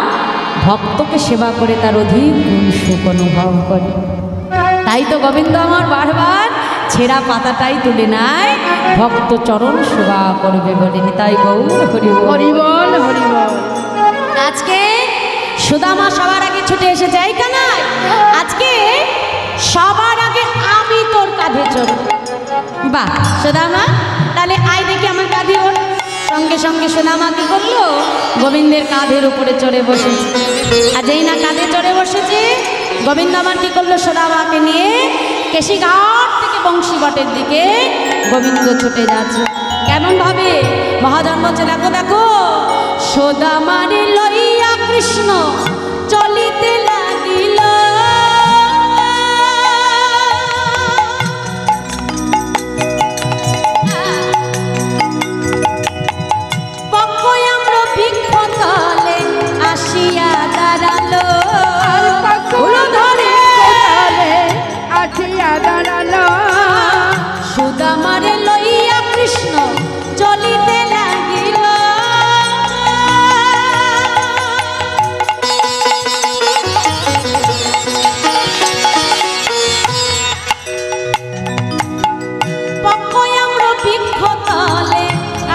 [SPEAKER 1] ভক্তকে সেবা করে তার অধিক গুণ সুখ অনুভব করে। তাই তো গোবিন্দ আমার বারবার ছেঁড়া পাতাটাই তুলে নেয়, ভক্ত চরণ সেবা করবে বলেনি। তাই গৌর হরিবল,
[SPEAKER 3] হরিবল, হরিবল।
[SPEAKER 1] আজকে সুদামা সবার আগে ছুটে এসেছে। এই কানাই, আজকে সবার আগে আমি তোর কাঁধে চড়ব। বাহ সুদামা, তাহলে আয় দেখি আমার কাঁধে ওর। সঙ্গে সঙ্গে সুদামা কি করলো? গোবিন্দের কাঁধের উপরে চড়ে বসেছে। আর যেই না কাঁধে চড়ে বসেছে, গোবিন্দ আমার কি করলো? সুদামাকে নিয়ে কেশিঘাট থেকে বংশীবটের দিকে গোবিন্দ ছুটে যাচ্ছে। কেমন ভাবে মহাজন বলছে, দেখো দেখো, সুদামারে লইয়া কৃষ্ণ চলিতে লাগিল, পক্ষয়াম্র বৃক্ষতলে আসিয়া দাঁড়ালো,
[SPEAKER 3] ফুলো ধরে আসিয়া দাঁড়ালো।
[SPEAKER 1] সুদামারে লইয়া কৃষ্ণ চলিতে লাগিল, পক্ষয়াম্র বৃক্ষতলে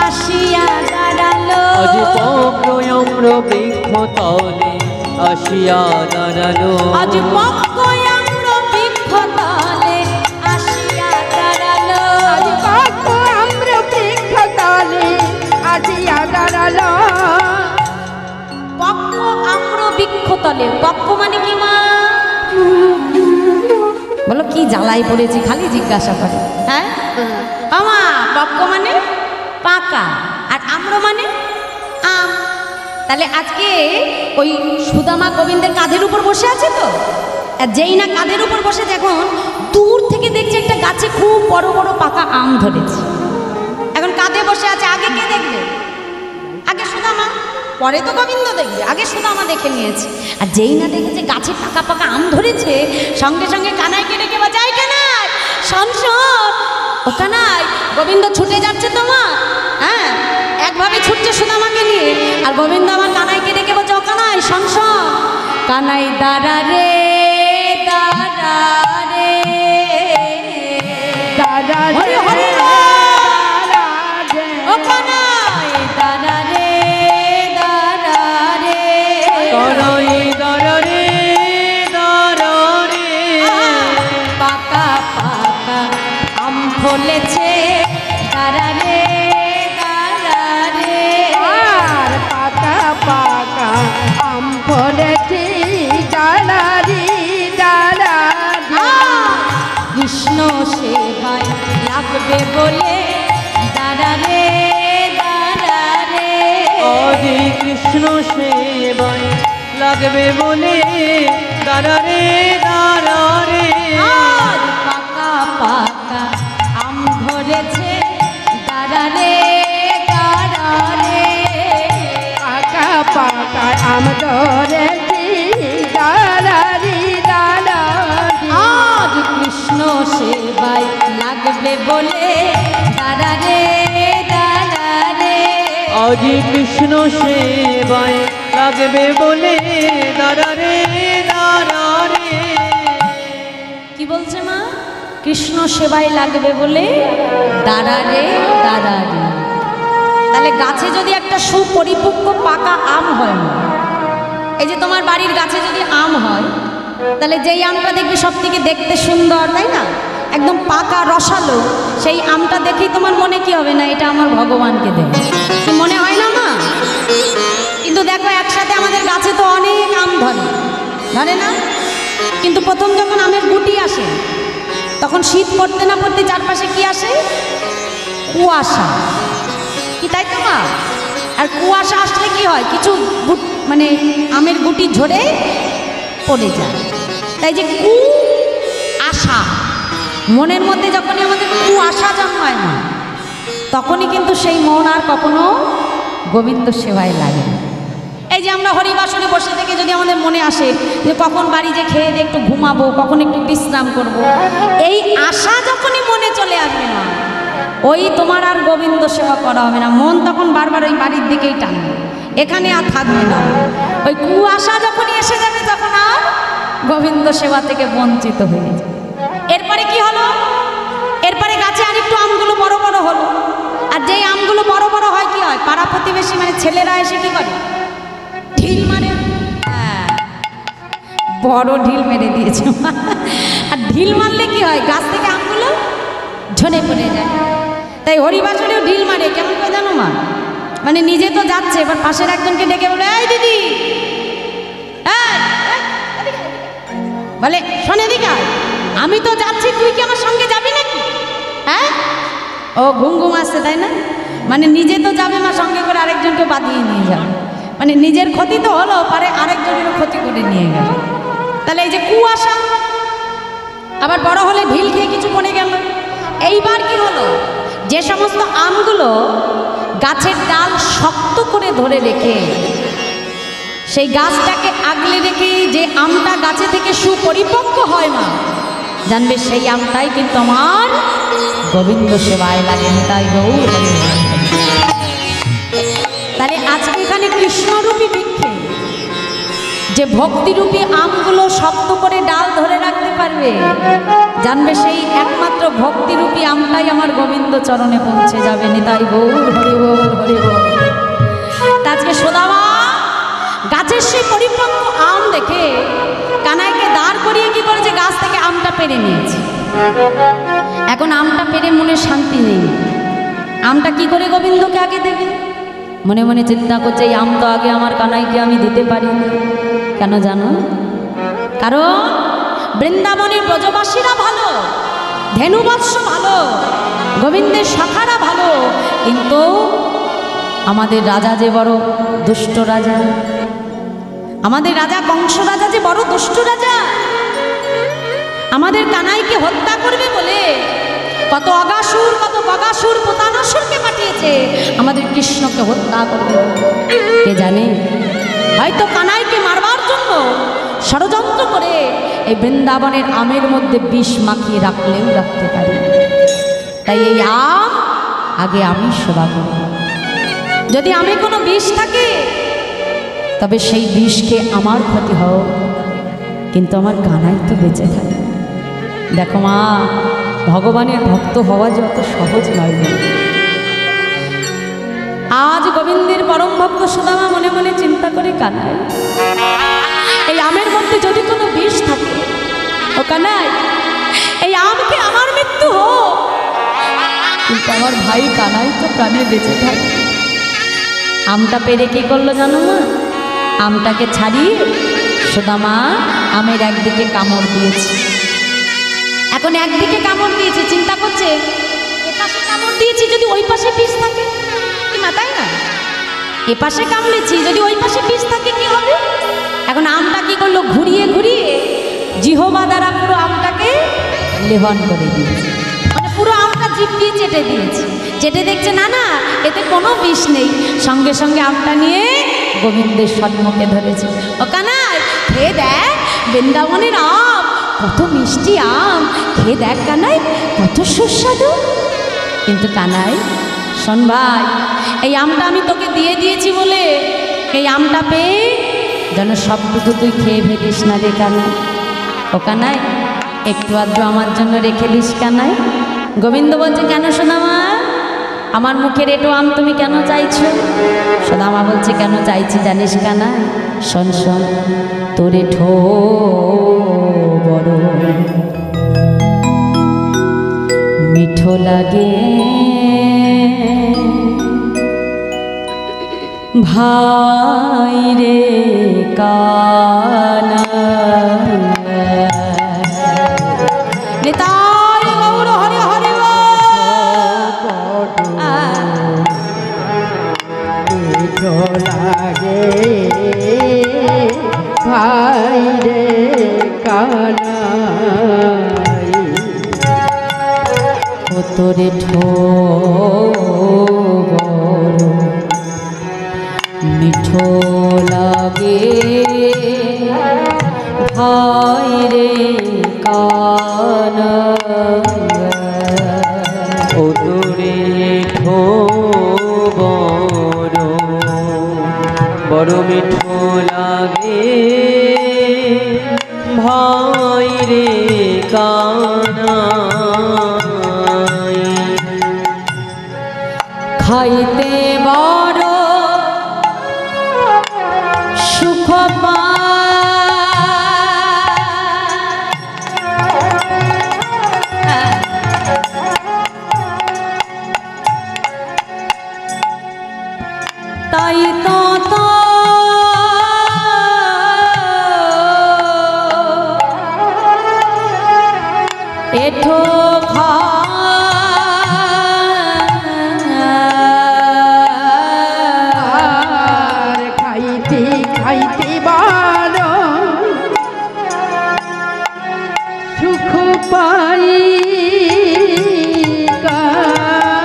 [SPEAKER 1] আসিয়া দাঁড়ালো।
[SPEAKER 2] আজ পক্ষয়াম্র বৃক্ষতলে আসিয়া দাঁড়ালো,
[SPEAKER 1] আজ পক্ষয়াম্র বৃক্ষতলে
[SPEAKER 3] দাঁড়ালো
[SPEAKER 1] পক্ক আম্র বৃক্ষতলে। পক্ক মানে কি মা? বলো কি জ্বালাই পড়েছি, খালি জিজ্ঞাসা করে। হ্যাঁ আমা, পক্ক মানে পাকা, আর আম্র মানে আম। তাহলে আজকে ওই সুদামা গোবিন্দের কাঁধের উপর বসে আছে তো, আর যেই না কাঁধের উপর বসে যখন দূর থেকে দেখছে একটা গাছে খুব বড় বড় পাকা আম ধরেছে, এখন কাঁধে বসে আছে। আগে কে দেখবে? আগে সুদামা, পরে তো গোবিন্দ দেখবে। আগে সুদামা দেখে নিয়েছে, আর যেই না দেখেছে গাছে পাকা পাকা আম ধরেছে, সঙ্গে সঙ্গে কানাইকে ডেকে বাজাই, কানাই শোন শোন, ও কানাই, গোবিন্দ ছুটে যাচ্ছে তো মা। হ্যাঁ, একভাবে ছুটছে সুদামাকে নিয়ে, আর গোবিন্দ আমার কানাইকে ডেকে বলছে, ও কানাই শোন শোন, কানাই দাঁড়া রে দাঁড়া রে
[SPEAKER 3] দাঁড়া
[SPEAKER 1] হরি হরি
[SPEAKER 3] রে
[SPEAKER 1] ও কানাই দাঁড়া রে দাঁড়া রে
[SPEAKER 2] করই দররে দররে
[SPEAKER 1] পাকা পাকা আম ফলেছে, দাঁড়া রে দাঁড়া রে।
[SPEAKER 3] আর পাকা পাকা আম ফলেছে, দাঁড়ারি দাঁড়ারি।
[SPEAKER 1] কৃষ্ণ সেবায় লাগবে বলে, দাঁড়া রে দাঁড়া রে।
[SPEAKER 2] অজি কৃষ্ণ সেবায় লাগবে বলে, দাঁড়ারে দাঁড়ারে
[SPEAKER 1] আর পাকা পাকা আম ধরেছে, দাঁড়া রে দাঁড়া রে।
[SPEAKER 3] পাকা পাকা আম ধরেছি, দাঁড়ারি দাঁড়ারি।
[SPEAKER 1] আজ কৃষ্ণ সেবায় লাগবে বলে, দাঁড়া রে দাঁড়া রে।
[SPEAKER 2] অজি কৃষ্ণ সেবায় লাগবে বলে, দাঁড়ারে দাঁড়ারে
[SPEAKER 1] কি বলছে মা? কৃষ্ণ সেবায় লাগবে বলে, দাঁড়া রে দাঁড়া রে। তাহলে গাছে যদি একটা সুপরিপক্ক পাকা আম হয় না, এই যে তোমার বাড়ির গাছে যদি আম হয়, তাহলে যেই আমটা দেখবি সব থেকে দেখতে সুন্দর, তাই না, একদম পাকা রসালো, সেই আমটা দেখেই তোমার মনে কি হবে না, এটা আমার ভগবানকে দেবে, কি মনে হয় না মা? কিন্তু দেখো একসাথে আমাদের গাছে তো অনেক আম ধরে, ধরে না? কিন্তু প্রথম যখন আমের গুটি আসে, তখন শীত পড়তে না পড়তে চারপাশে কি আসে? কুয়াশা, কি তাই তো মা? আর কুয়াশা আসলে কি হয়, কিছু মানে আমের গুটি ঝরে পড়ে যায়। তাই যে কু আশা, মনের মধ্যে যখনই আমাদের কুয়াশা জন্মায় না, তখনই কিন্তু সেই মন আর কখনো গোবিন্দ সেবায় লাগে না। এই যে আমরা হরিবাসরে বসে থেকে যদি আমাদের মনে আসে যে কখন বাড়ি যে খেয়ে দিয়ে একটু ঘুমাবো, কখন একটু বিশ্রাম করব, এই আশা যখনই মনে চলে আসবে না, ওই তোমার আর গোবিন্দ সেবা করা হবে না। মন তখন বারবার ওই বাড়ির দিকেই টানবে, এখানে আর থাকবে না। ওই কুয়াশা যখনই এসে যাবে, তখন আর গোবিন্দ সেবা থেকে বঞ্চিত হয়ে যাবে। এরপরে কি হলো? এরপরে গাছে আরেকটু আমগুলো বড় বড় হলো, আর যেই আমগুলো বড় বড় হয় কি হয়, পাড়া প্রতিবেশী মানে ছেলেরা এসে কি করে, ঢিল মারে। হ্যাঁ, বড় ঢিল মেরে দিয়েছে। আর ঢিল মারলে কি হয়, গাছ থেকে আমগুলো ঝরে পড়ে যায়। তাই হরিবাসরেও ঢিল মারে, কেমন করে জানো মা? মানে নিজে তো যাচ্ছে, এবার পাশের একজনকে ডেকে বলে, এই দিদি, বলে শোনে দিকা, আমি তো যাচ্ছি, তুই কি আমার সঙ্গে যাবি নাকি? হ্যাঁ, ও ঘুম ঘুম আসছে, তাই না? মানে নিজে তো যাবে না, সঙ্গে করে আরেকজনকে বাদিয়ে নিয়ে যাবে, মানে নিজের ক্ষতি তো হলো, পারে আরেকজনেরও ক্ষতি করে নিয়ে গেল। তাহলে এই যে কুয়াশা, আবার বড় হলে ঢিল খেয়ে কিছু পড়ে গেল। এইবার কি হলো, যে সমস্ত আমগুলো গাছের ডাল শক্ত করে ধরে রেখে, সেই গাছটাকে আগলে রেখে যে আমটা গাছে থেকে সুপরিপক্ক হয় না, জানবে সেই আমটাই কিন্তু আমার গোবিন্দ সেবায় লাগে। তাই গৌর হরি হরি। তাহলে আজকে এখানে কৃষ্ণরূপী বৃক্ষে যে ভক্তিরূপী আমগুলো শক্ত করে ডাল ধরে রাখতে পারবে, জানবে সেই একমাত্র ভক্তিরূপী আমটাই আমার গোবিন্দ চরণে পৌঁছে যাবে। নিতাই গৌর হরি বল হরি বল। আজকে সুদামা গাছের সেই পরিপক্ক আম দেখে কানাইকে দাঁড় করিয়ে কি করেছে, গাছ থেকে আমটা পেড়ে নিয়েছে। এখন আমটা পেড়ে মনে শান্তি নেই, আমটা কি করে গোবিন্দকে আগে দেবে? মনে মনে চিন্তা করছে এই আম তো আগে আমার কানাইকে আমি দিতে পারিনি। কেন জানো? কারণ বৃন্দাবনের ব্রজবাসীরা ভালো, ধেনুবৎস ভালো, গোবিন্দের শাখারা ভালো, কিন্তু আমাদের রাজা যে বড় দুষ্ট রাজা, আমাদের রাজা কংস রাজা যে বড় দুষ্ট রাজা, আমাদের কানাইকে হত্যা করবে বলে কত অগাসুর কত বগাসুর পোতানাসুরকে পাঠিয়েছে আমাদের কৃষ্ণকে হত্যা করবে। কে জানে, হয়তো কানাইকে মারবার জন্য ষড়যন্ত্র করে এই বৃন্দাবনের আমের মধ্যে বিষ মাখিয়ে রাখলেও রাখতে পারে। তাই এই আম আগে আমি সেবা করব। যদি আমে কোনো বিষ থাকে তবে সেই বিষ খেয়ে আমার ক্ষতি হোক, কিন্তু আমার কানাই তো বেঁচে থাকে। দেখো মা, ভগবানের ভক্ত হওয়া যে অত সহজ নয়। আজ গোবিন্দের পরম ভক্ত সুদামা মনে মনে চিন্তা করে, কানাই এই আমের মধ্যে যদি কোনো বিষ থাকে, ও কানাই এই আমকে আমার মৃত্যু হোক, কিন্তু আমার ভাই কানাই তো প্রাণে বেঁচে থাকে। আমটা পেরে কি করলো জানো মা? আমটাকে ছাড়িয়ে সুদামা আমের একদিকে কামড় দিয়েছে। এখন একদিকে কামড় দিয়েছে, চিন্তা করছে এপাশে কামড় দিয়েছি যদি ওই পাশে বিষ থাকে, কি মাথায় না? এপাশে কামড়েছি যদি ওই পাশে বিষ থাকে কি হবে? এখন আমটা কি করলো, ঘুরিয়ে ঘুরিয়ে জিহ্বা দ্বারা পুরো আমটাকে লেহন করে দিয়েছে, মানে পুরো আমটা জিভ দিয়ে চেটে দিয়েছে। চেটে দেখছে না না এতে কোনো বিষ নেই, সঙ্গে সঙ্গে আমটা নিয়ে গোবিন্দের সম্মুখে ধরেছে। ও কানাই খেয়ে দেখ বৃন্দাবনের আম, কত মিষ্টি আম, খেয়ে দেখ কানাই কত সুস্বাদু। কিন্তু কানাই শোন ভাই, এই আমটা আমি তোকে দিয়ে দিয়েছি বলে এই আমটা পেয়ে যেন সবটুকু তুই খেয়ে ফেলিস না রে কানাই। ও কানাই একটু আধটু আমার জন্য রেখে দিস কানাই। গোবিন্দ বলছে, কেন সুদামা, আমার মুখের এটো আম তুমি কেন চাইছো? সুদামা বলছে, কেন চাইছি জানিস কানাই? শোন শোন, তোর এঠো বড় মিঠো লাগে ভাই রে কানাই। নিতাই গৌর হরে হরে
[SPEAKER 3] মিঠো লাগে ভাই রে কানাই।
[SPEAKER 1] ও তোরে ঠো বড় মিঠো লাগে ভাই রে কানাই।
[SPEAKER 2] ও তোরে ঠো বড় বড় মিঠো লাগে ভাই রে কানাই।
[SPEAKER 1] খাইতে বড় সুখ তাই তো এঠো
[SPEAKER 3] আর খাইতে খাইতে বড় সুখ পাই কানাই।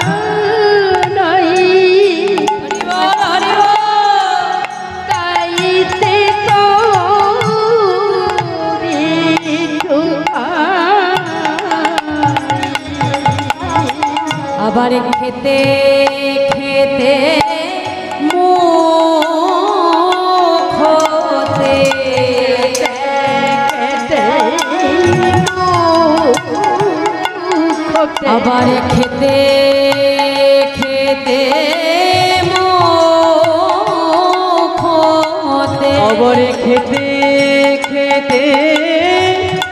[SPEAKER 3] তাইতে তো
[SPEAKER 1] আবার খেতে খেতে মুখ হতে আবার খেতে খেতে মুখ হতে
[SPEAKER 2] আবার খেতে খেতে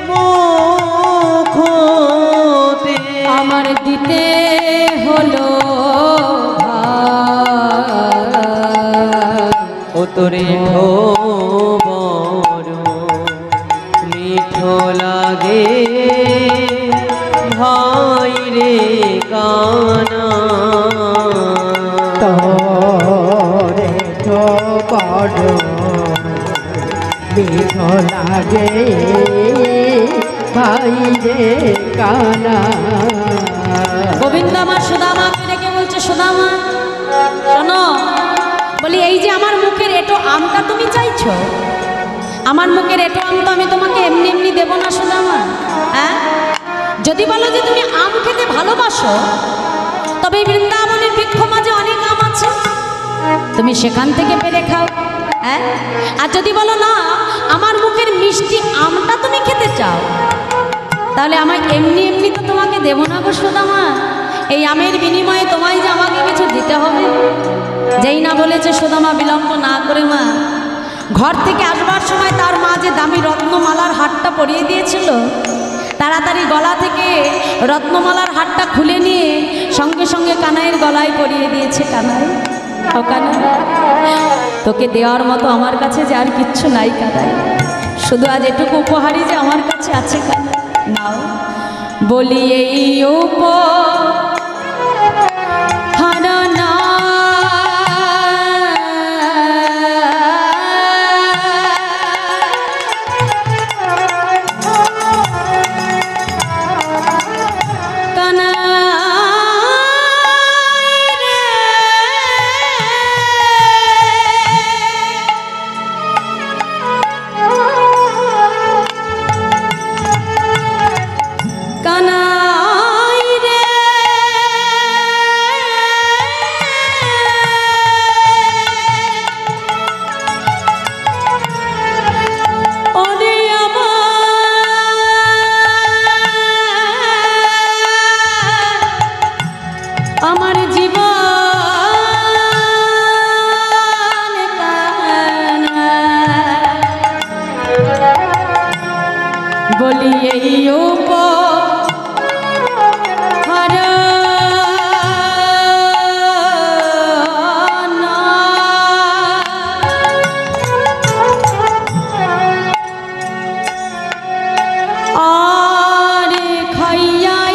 [SPEAKER 2] মুখ হতে
[SPEAKER 1] আমার দিতে হলো ভাই।
[SPEAKER 2] ও তোরে বড় মিঠো লাগে ভাই রে কানা
[SPEAKER 3] তোরে তো বড় মিঠো লাগে ভাই রে কানা।
[SPEAKER 1] গোবিন্দ আমার সুদামাকে ডেকে বলছে, সুদামা শোনো, বলি এই যে আমার মুখের এটো আমটা তুমি চাইছো, আমার মুখের এটো আম তো আমি তোমাকে এমনি এমনি দেবো না সুদামা। হ্যাঁ, যদি বলো যে তুমি আম খেতে ভালোবাসো, তবে এই বৃন্দাবনের বৃক্ষ মাঝে অনেক আম আছে, তুমি সেখান থেকে পেরে খাও। হ্যাঁ, আর যদি বলো না আমার মুখের মিষ্টি আমটা তুমি খেতে চাও, তাহলে আমায় এমনি এমনি তো তোমাকে দেবো না গো সুদামা, এই আমের বিনিময়ে তোমায় যে আমাকে কিছু দিতে হবে। যেই না বলেছে সুদামা বিলম্ব না করে মা ঘর থেকে আসবার সময় তার মা যে দামি রত্নমালার হারটা পরিয়ে দিয়েছিল, তাড়াতাড়ি গলা থেকে রত্নমালার হারটা খুলে নিয়ে সঙ্গে সঙ্গে কানাইয়ের গলায় পরিয়ে দিয়েছে। কানাই, ও কানাই, তোকে দেওয়ার মতো আমার কাছে যে আর কিচ্ছু নাই কানাই, শুধু আজ এটুকু উপহারই যে আমার কাছে আছে কানাই, নাও। বলি এই উপহার না আমার জীবন কানা, বলি এই উপহার না আর খাইয়া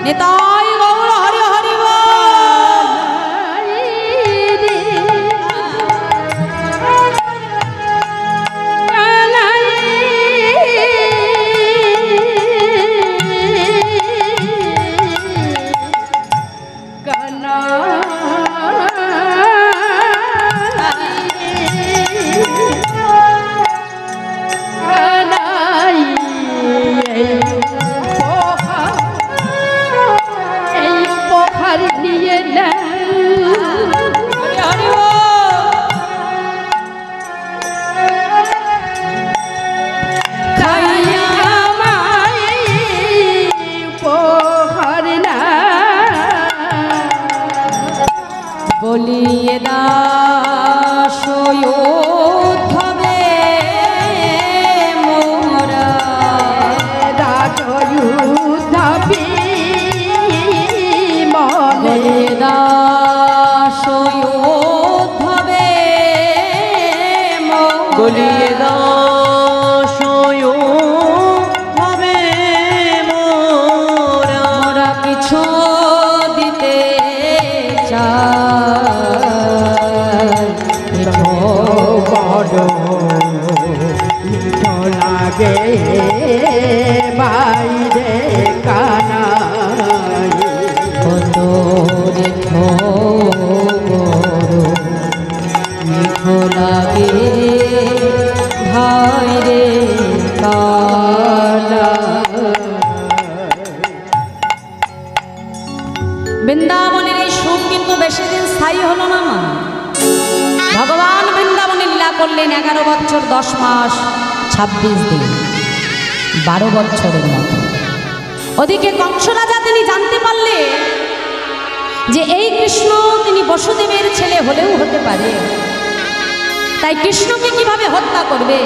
[SPEAKER 1] নিতাই গৌর হরি হরি বলিয়ে দাস উদ্ধবে মোরা
[SPEAKER 3] রাজযুদ্ধবি
[SPEAKER 1] বলিয়ে দাস উদ্ধবে
[SPEAKER 2] বলিয়ে দাস হবে মোরা
[SPEAKER 1] মোরা কিছু দিতে চাই,
[SPEAKER 3] বড় মিঠো লাগে বাইরে কানাই।
[SPEAKER 1] কত রেখো মিঠো লাগে ভাই রে কানা। বৃন্দাবনের এই সুখ কিন্তু বেশি দিন স্থায়ী হলো না মা। ভগবান বৃন্দাবনে লীলা করলেন 11 বছর 10 মাস 26 দিন, 12 বছরের মতো। ওদিকে কংস রাজা তিনি জানতে পারলে যে এই কৃষ্ণ তিনি বসুদেবের ছেলে হলেও হতে পারে, তাই কৃষ্ণকে কিভাবে হত্যা করবে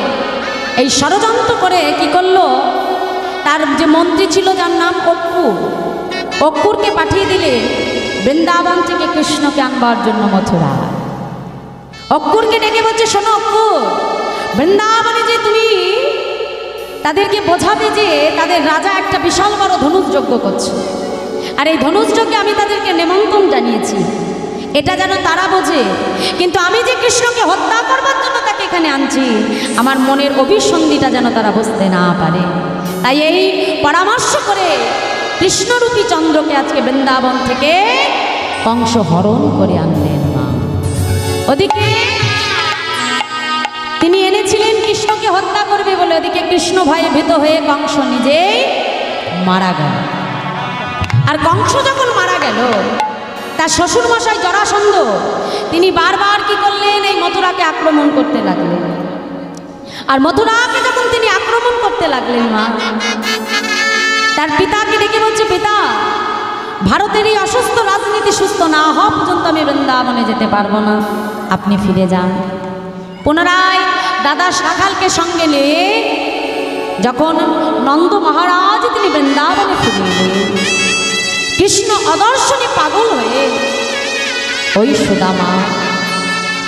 [SPEAKER 1] এই ষড়যন্ত্র করে কি করলো, তার যে মন্ত্রী ছিল যার নাম অক্কুরকে পাঠিয়ে দিলে বৃন্দাবন থেকে কৃষ্ণকে আনবার জন্য মথুরা। অক্কুরকে ডেকে বলছে, শোনো অক্কুর, বৃন্দাবনে যে তুমি তাদেরকে বোঝাবে যে তাদের রাজা একটা বিশাল বড় ধনুষ যজ্ঞ করছে, আর এই ধনুষ যজ্ঞে আমি তাদেরকে নেমন্তন্ন জানিয়েছি, এটা যেন তারা বোঝে। কিন্তু আমি যে কৃষ্ণকে হত্যা করবার জন্য তাকে এখানে আনছি, আমার মনের অভিসন্ধিটা যেন তারা বুঝতে না পারে। তাই এই পরামর্শ করে কৃষ্ণরূপী চন্দ্রকে আজকে বৃন্দাবন থেকে কংস হরণ করে আনলেন মা। ওদিকে তিনি এনেছিলেন কৃষ্ণকে হত্যা করবে বলে, ওদিকে কৃষ্ণ ভয়ে ভীত হয়ে কংস নিজেই মারা গেল। আর কংস যখন মারা গেল, তার শ্বশুরমশাই জরাসন্ধ তিনি বারবার কি করলেন, এই মথুরাকে আক্রমণ করতে লাগলেন। আর মথুরাকে যখন তিনি আক্রমণ করতে লাগলেন মা, তার পিতাকে ডেকে বলছে, পিতা, ভারতের এই অসুস্থ রাজনীতি সুস্থ না হওয়া পর্যন্ত আমি বৃন্দাবনে যেতে পারবো না, আপনি ফিরে যান। পুনরায় দাদা শাখালকে সঙ্গে নিয়ে যখন নন্দ মহারাজ তিনি বৃন্দাবনে ফিরে এলেন, কৃষ্ণ অদর্শনে পাগল হয়ে ওই সুদামা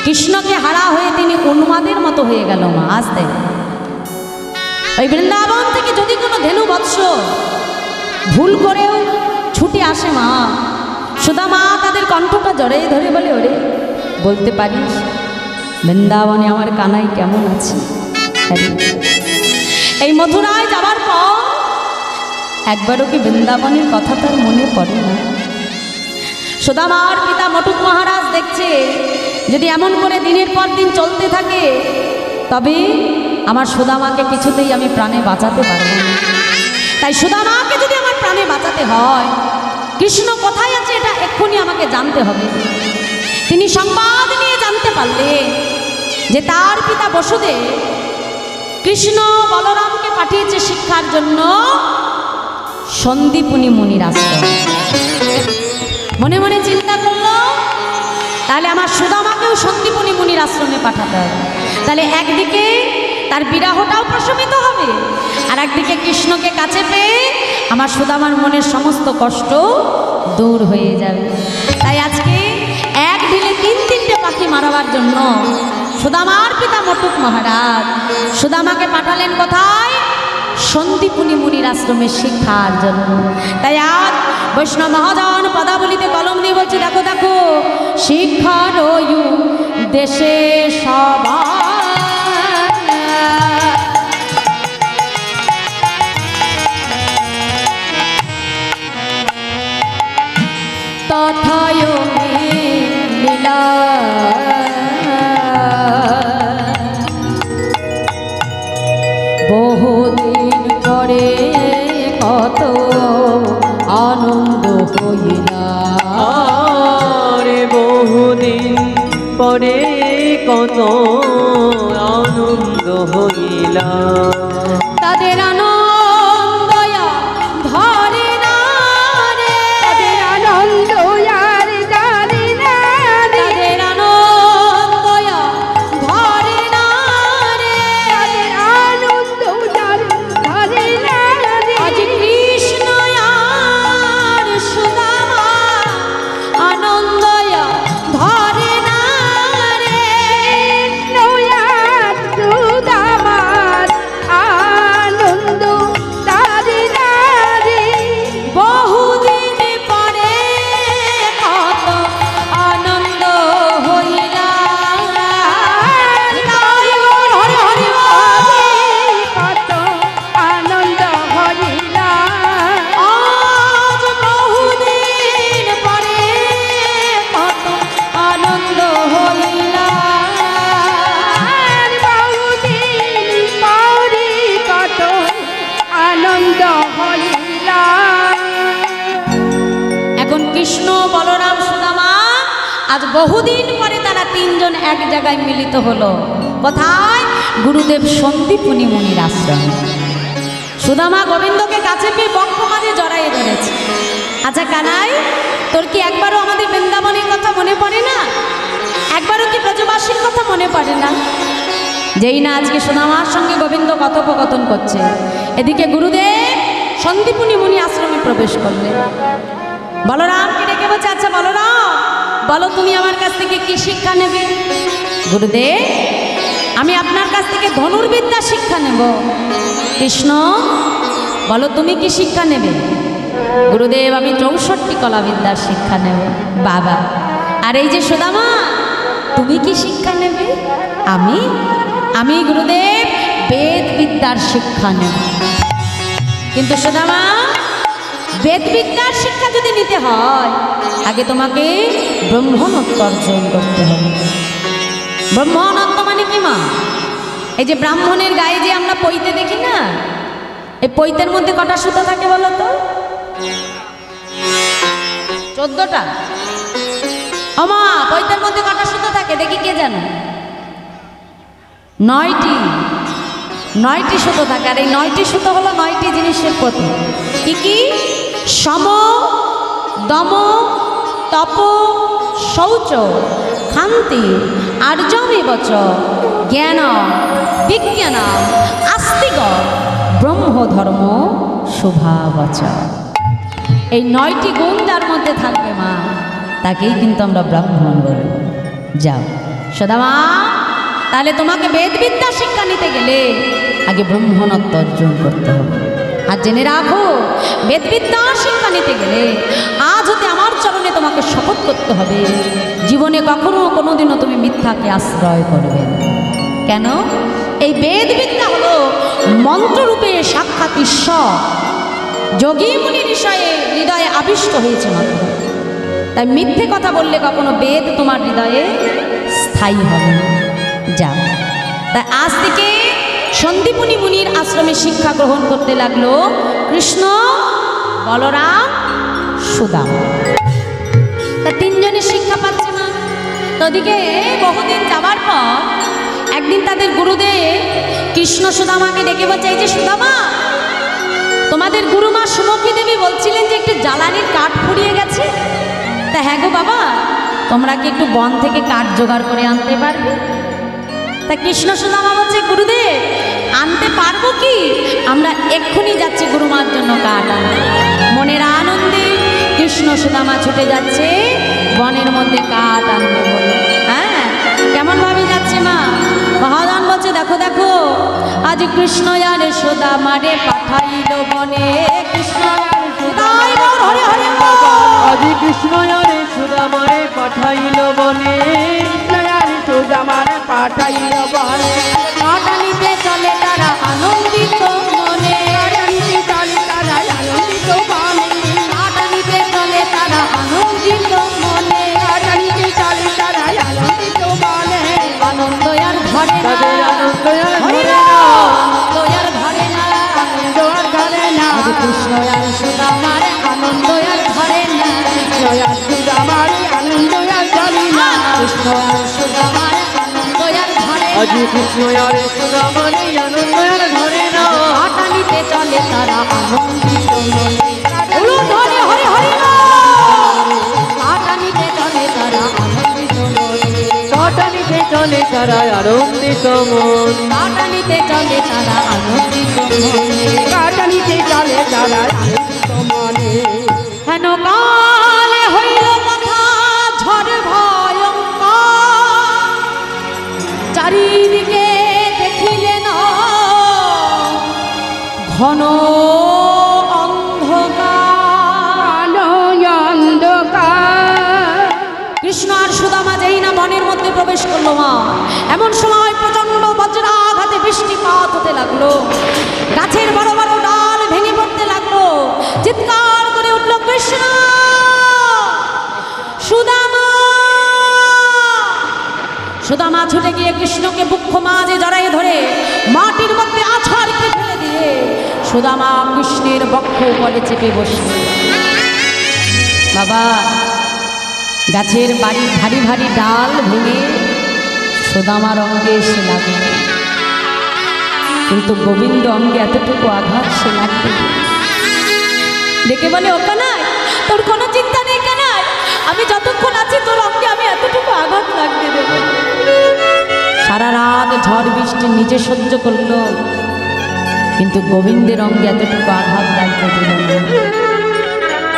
[SPEAKER 1] কৃষ্ণকে হারা হয়ে তিনি উন্মাদের মতো হয়ে গেল মা। আসতে ওই বৃন্দাবন থেকে যদি কোনো ধেনু বৎস ভুল করেও ছুটে আসে মা, সুদামা তাদের কণ্ঠটা জড়িয়ে ধরে বলে, ওরে বলতে পারিস বৃন্দাবনে আমার কানাই কেমন আছে? এই মথুরায় যাবার পর একবারও কি বৃন্দাবনের কথা তার মনে পড়ে না? সুদামার পিতা মটুক মহারাজ দেখছে যদি এমন করে দিনের পর দিন চলতে থাকে, তবে আমার সুদামাকে কিছুতেই আমি প্রাণে বাঁচাতে পারব না। তাই সুদামাকে যদি আমার প্রাণে বাঁচাতে হয়, কৃষ্ণ কোথায় আছে এটা এক্ষুনি আমাকে জানতে হবে। তিনি সংবাদ নিয়ে জানতে পারলেন যে তার পিতা বসুদেব কৃষ্ণ বলরামকে পাঠিয়েছে শিক্ষার জন্য সন্দীপনী মুনির আশ্রমে। মনে মনে চিন্তা করলো, তাহলে আমার সুদামাকেও সন্দীপনী মুনির আশ্রমে পাঠাতে হবে। তাহলে একদিকে তার বিরাহটাও প্রশমিত হবে, আর একদিকে কৃষ্ণকে কাছে পেয়ে আমার সুদামার মনের সমস্ত কষ্ট দূর হয়ে যাবে। তাই আজকে এক ঢিলে তিনটে পাখি মারাবার জন্য সুদামার পিতা মটুক মহারাজ সুদামাকে পাঠালেন কোথায়? সন্দীপনী মুনির আশ্রমে শিক্ষার জন্য। তাই আজ বৈষ্ণব মহাজন পদাবলিতে কলম দিয়ে বলছে, দেখো দেখো শিক্ষার দেশে সবাই তথায় লীলা বহুদিন পরে কত আনন্দ হইলা,
[SPEAKER 2] আরে বহুদিন পরে কত আনন্দ হইলা,
[SPEAKER 1] তাদের আনন্দ ধরে না রে,
[SPEAKER 3] তাদের আনন্দ আর জানি না রে,
[SPEAKER 1] তাদের আনন্দ ধরে না রে,
[SPEAKER 3] তাদের আনন্দ আর জানি না রে।
[SPEAKER 1] আজ কৃষ্ণ আর সুদামা আনন্দ ধরে না রে,
[SPEAKER 3] নয়ার সুদামার আনন্দ জানি না রে।
[SPEAKER 1] বহুদিন পরে কত আনন্দ হইলা, হরে হরে
[SPEAKER 3] কত আনন্দ হইলা,
[SPEAKER 1] আজ বহুদিন পরে কত আনন্দ হইলা,
[SPEAKER 3] আর বহুদিন পরে কত আনন্দ হইলা।
[SPEAKER 1] এখন কৃষ্ণ বলরাম সুদামা আজ বহুদিন পরে তারা তিনজন এক জায়গায় মিলিত হলো। কোথায়? গুরুদেব সন্দীপনী মুনির আশ্রমে। সুদামা গোবিন্দকে কাছে পেয়ে বক্ষ মাঝে জড়াইয়ে ধরেছে। আচ্ছা কানাই, তোর কি একবারও আমাদের বৃন্দাবনের কথা মনে পড়ে না? একবারও কি ব্রজবাসীর কথা মনে পড়ে না? যেই না আজকে সুদামার সঙ্গে গোবিন্দ কথোপকথন করছে, এদিকে গুরুদেব সন্দীপুনি মুনি আশ্রমে প্রবেশ করলে। বলরামকে ডেকে বলছে, আচ্ছা বলরাম, বলো তুমি আমার কাছ থেকে কি শিক্ষা নেবে? গুরুদেব, আমি আপনার কাছ থেকে ধনুর্বিদ্যা শিক্ষা নেব। কৃষ্ণ, বলো তুমি কি শিক্ষা নেবে? গুরুদেব, আমি 64 কলাবিদ্যার শিক্ষা নেব। বাবা, আর এই যে সুদামা, তুমি কি শিক্ষা নেবে? আমি গুরুদেব বেদ বিদ্যার শিক্ষা নেব। কিন্তু সুদামা, বেদ বিদ্যার শিক্ষা যদি নিতে হয়, আগে তোমাকে ব্রহ্মণত্ব অর্জন করতে হবে। ব্রহ্মণত্ব মানে কি মা? এই যে ব্রাহ্মণের গায়ে যে আমরা পৈতে দেখি না, এই পৈতের মধ্যে কটা সুতো থাকে বলো তো? 14টা। আমা, পৈতের মধ্যে কটা সুতো থাকে দেখি, কে জানো? 9টি সুতো থাকে। আর এই 9টি সুতো হলো 9টি জিনিসের প্রতীক। কি কি? সম, দম, তপ, শৌচ, ক্ষান্তি, আর্যমেবচ, জ্ঞান, বিজ্ঞান, আস্তিক, ব্রহ্মধর্ম, শুভাবচ। এই 9টি গুণ যার মধ্যে থাকবে মা, তাকেই কিন্তু আমরা ব্রাহ্মণ বলি। যাও সদামা, তাহলে তোমাকে বেদবিদ্যা শিক্ষা নিতে গেলে আগে ব্রহ্মণত্ব অর্জন করতে হবে। আর জেনে রাখো, বেদবিদ্যা শিক্ষা নিতে গেলে আজ হতে আমার চরণে তোমাকে শপথ করতে হবে, জীবনে কখনো কোনোদিনও তুমি মিথ্যাকে আশ্রয় করবে না। কেন? এই বেদবিদ্যা হলো মন্ত্ররূপে সাক্ষাৎ ঈশ্বর যোগী মুনির হৃদয়ে আবিষ্ট হয়েছে মাত্র। তাই মিথ্যে কথা বললে কখনো বেদ তোমার হৃদয়ে স্থায়ী হবে না। যাও। তাই আজ থেকে সন্দীপুনি মুনির আশ্রমে শিক্ষা গ্রহণ করতে লাগলো কৃষ্ণ, বলরাম, সুদামা। তা তিনজনের শিক্ষা পাচ্ছে না। ওদিকে বহুদিন যাবার পর একদিন তাদের গুরুদেব কৃষ্ণ সুদামাকে ডেকে বলছে, এই যে সুদামা, তোমাদের গুরুমা সুমুখী দেবী বলছিলেন যে একটু জ্বালানির কাঠ ফুরিয়ে গেছে। তা হ্যাঁ গো বাবা, তোমরা কি একটু বন থেকে কাঠ জোগাড় করে আনতে পারবে? তা কৃষ্ণ সুদামা বলছে, গুরুদেব আনতে পারবো কি, আমরা এক্ষুনি যাচ্ছি গুরুমার জন্য কাঠ আনতে। মনের আনন্দে কৃষ্ণ সুদামা ছুটে যাচ্ছে বনের মধ্যে কাঠ আনতে বলে। হ্যাঁ, কেমন ভাবে যাচ্ছে মা? মহাজন বলছে, দেখো দেখো, আজ কৃষ্ণ আর সুদামারে পাঠাইল বনে। কৃষ্ণ আর সুদামারে, হরে হরে,
[SPEAKER 2] আজ কৃষ্ণ আর সুদামারে পাঠাইল বনে।
[SPEAKER 3] সুদামারে পাঠাইল বনে।
[SPEAKER 1] পাঠানিতে চলে তারা আনন্দিত মনে।
[SPEAKER 3] চলে তারা আনন্দিত মনে।
[SPEAKER 1] পাঠানিতে চলে তারা আনন্দিত মনে।
[SPEAKER 3] চলে তারা আনন্দিত মনে।
[SPEAKER 1] আনন্দ আর ধরে না,
[SPEAKER 2] তাদের আনন্দ আর
[SPEAKER 1] হরি
[SPEAKER 2] ধরে
[SPEAKER 1] রাম,
[SPEAKER 2] না।
[SPEAKER 1] আনন্দ আর ধরে না।
[SPEAKER 3] আনন্দ আর ধরে না।
[SPEAKER 1] আজ কৃষ্ণ আর সুদামার আনন্দ আর ধরে না।
[SPEAKER 3] সুদামারে আনন্দ আর ধরে না।
[SPEAKER 1] কৃষ্ণ আর সুদামার আনন্দ আর ধরে
[SPEAKER 2] আজ
[SPEAKER 1] না।
[SPEAKER 2] কৃষ্ণ আর সুদামারে আনন্দ আর ধরে না।
[SPEAKER 1] পাঠানিতে চলে তারা আনন্দিত মনে। উলু ধরে হরি হরি পাঠানিতে চলে তারা আনন্দিত মনে।
[SPEAKER 2] পাঠানিতে চলে তারা আনন্দিত মন।
[SPEAKER 1] পাঠানিতে চলে তারা আনন্দিত মনে।
[SPEAKER 3] কাটানিতে চলে তারা আনন্দিত মনে।
[SPEAKER 1] হেন কালে হইল কথা ঝড় ভয়ঙ্কর, চারিদিকে দেখিলেন ঘন অন্ধকার।
[SPEAKER 3] অন্ধকার।
[SPEAKER 1] কৃষ্ণ আর সুদামা যেই না বনের মধ্যে প্রবেশ করলো মা, এমন সময় প্রচন্ড বজ্রাঘাতে বৃষ্টিপাত হতে লাগলো। গাছের বড় বড় ডাল ভেঙে পড়তে লাগলো। চিৎকার করে উঠলো, কৃষ্ণ, সুদামা। সুদামা ছুটে গিয়ে কৃষ্ণকে বুক্ষ মাঝে জড়াইয়ে ধরে মাটির মধ্যে আছাড়কে ফেলে দিয়ে সুদামা কৃষ্ণের বক্ষ উপরে চেপে বসল। বাবা, গাছের বাড়ি ভারী ভারী ডাল ভেঙে সুদামার অঙ্গে এসে লাগল, কিন্তু গোবিন্দ অঙ্গে এতটুকু আঘাত সে লাগবে। ডেকে বলে, ও কানাই, তোর কোনো চিন্তা নেই কানাই, আমি যতক্ষণ আছি তোর অঙ্গে আমি এতটুকু আঘাত লাগতে দেব। সারা রাত ঝড় বৃষ্টি নিজে সহ্য করলো, কিন্তু গোবিন্দের অঙ্গে এতটুকু আঘাত লাগতে দিল না।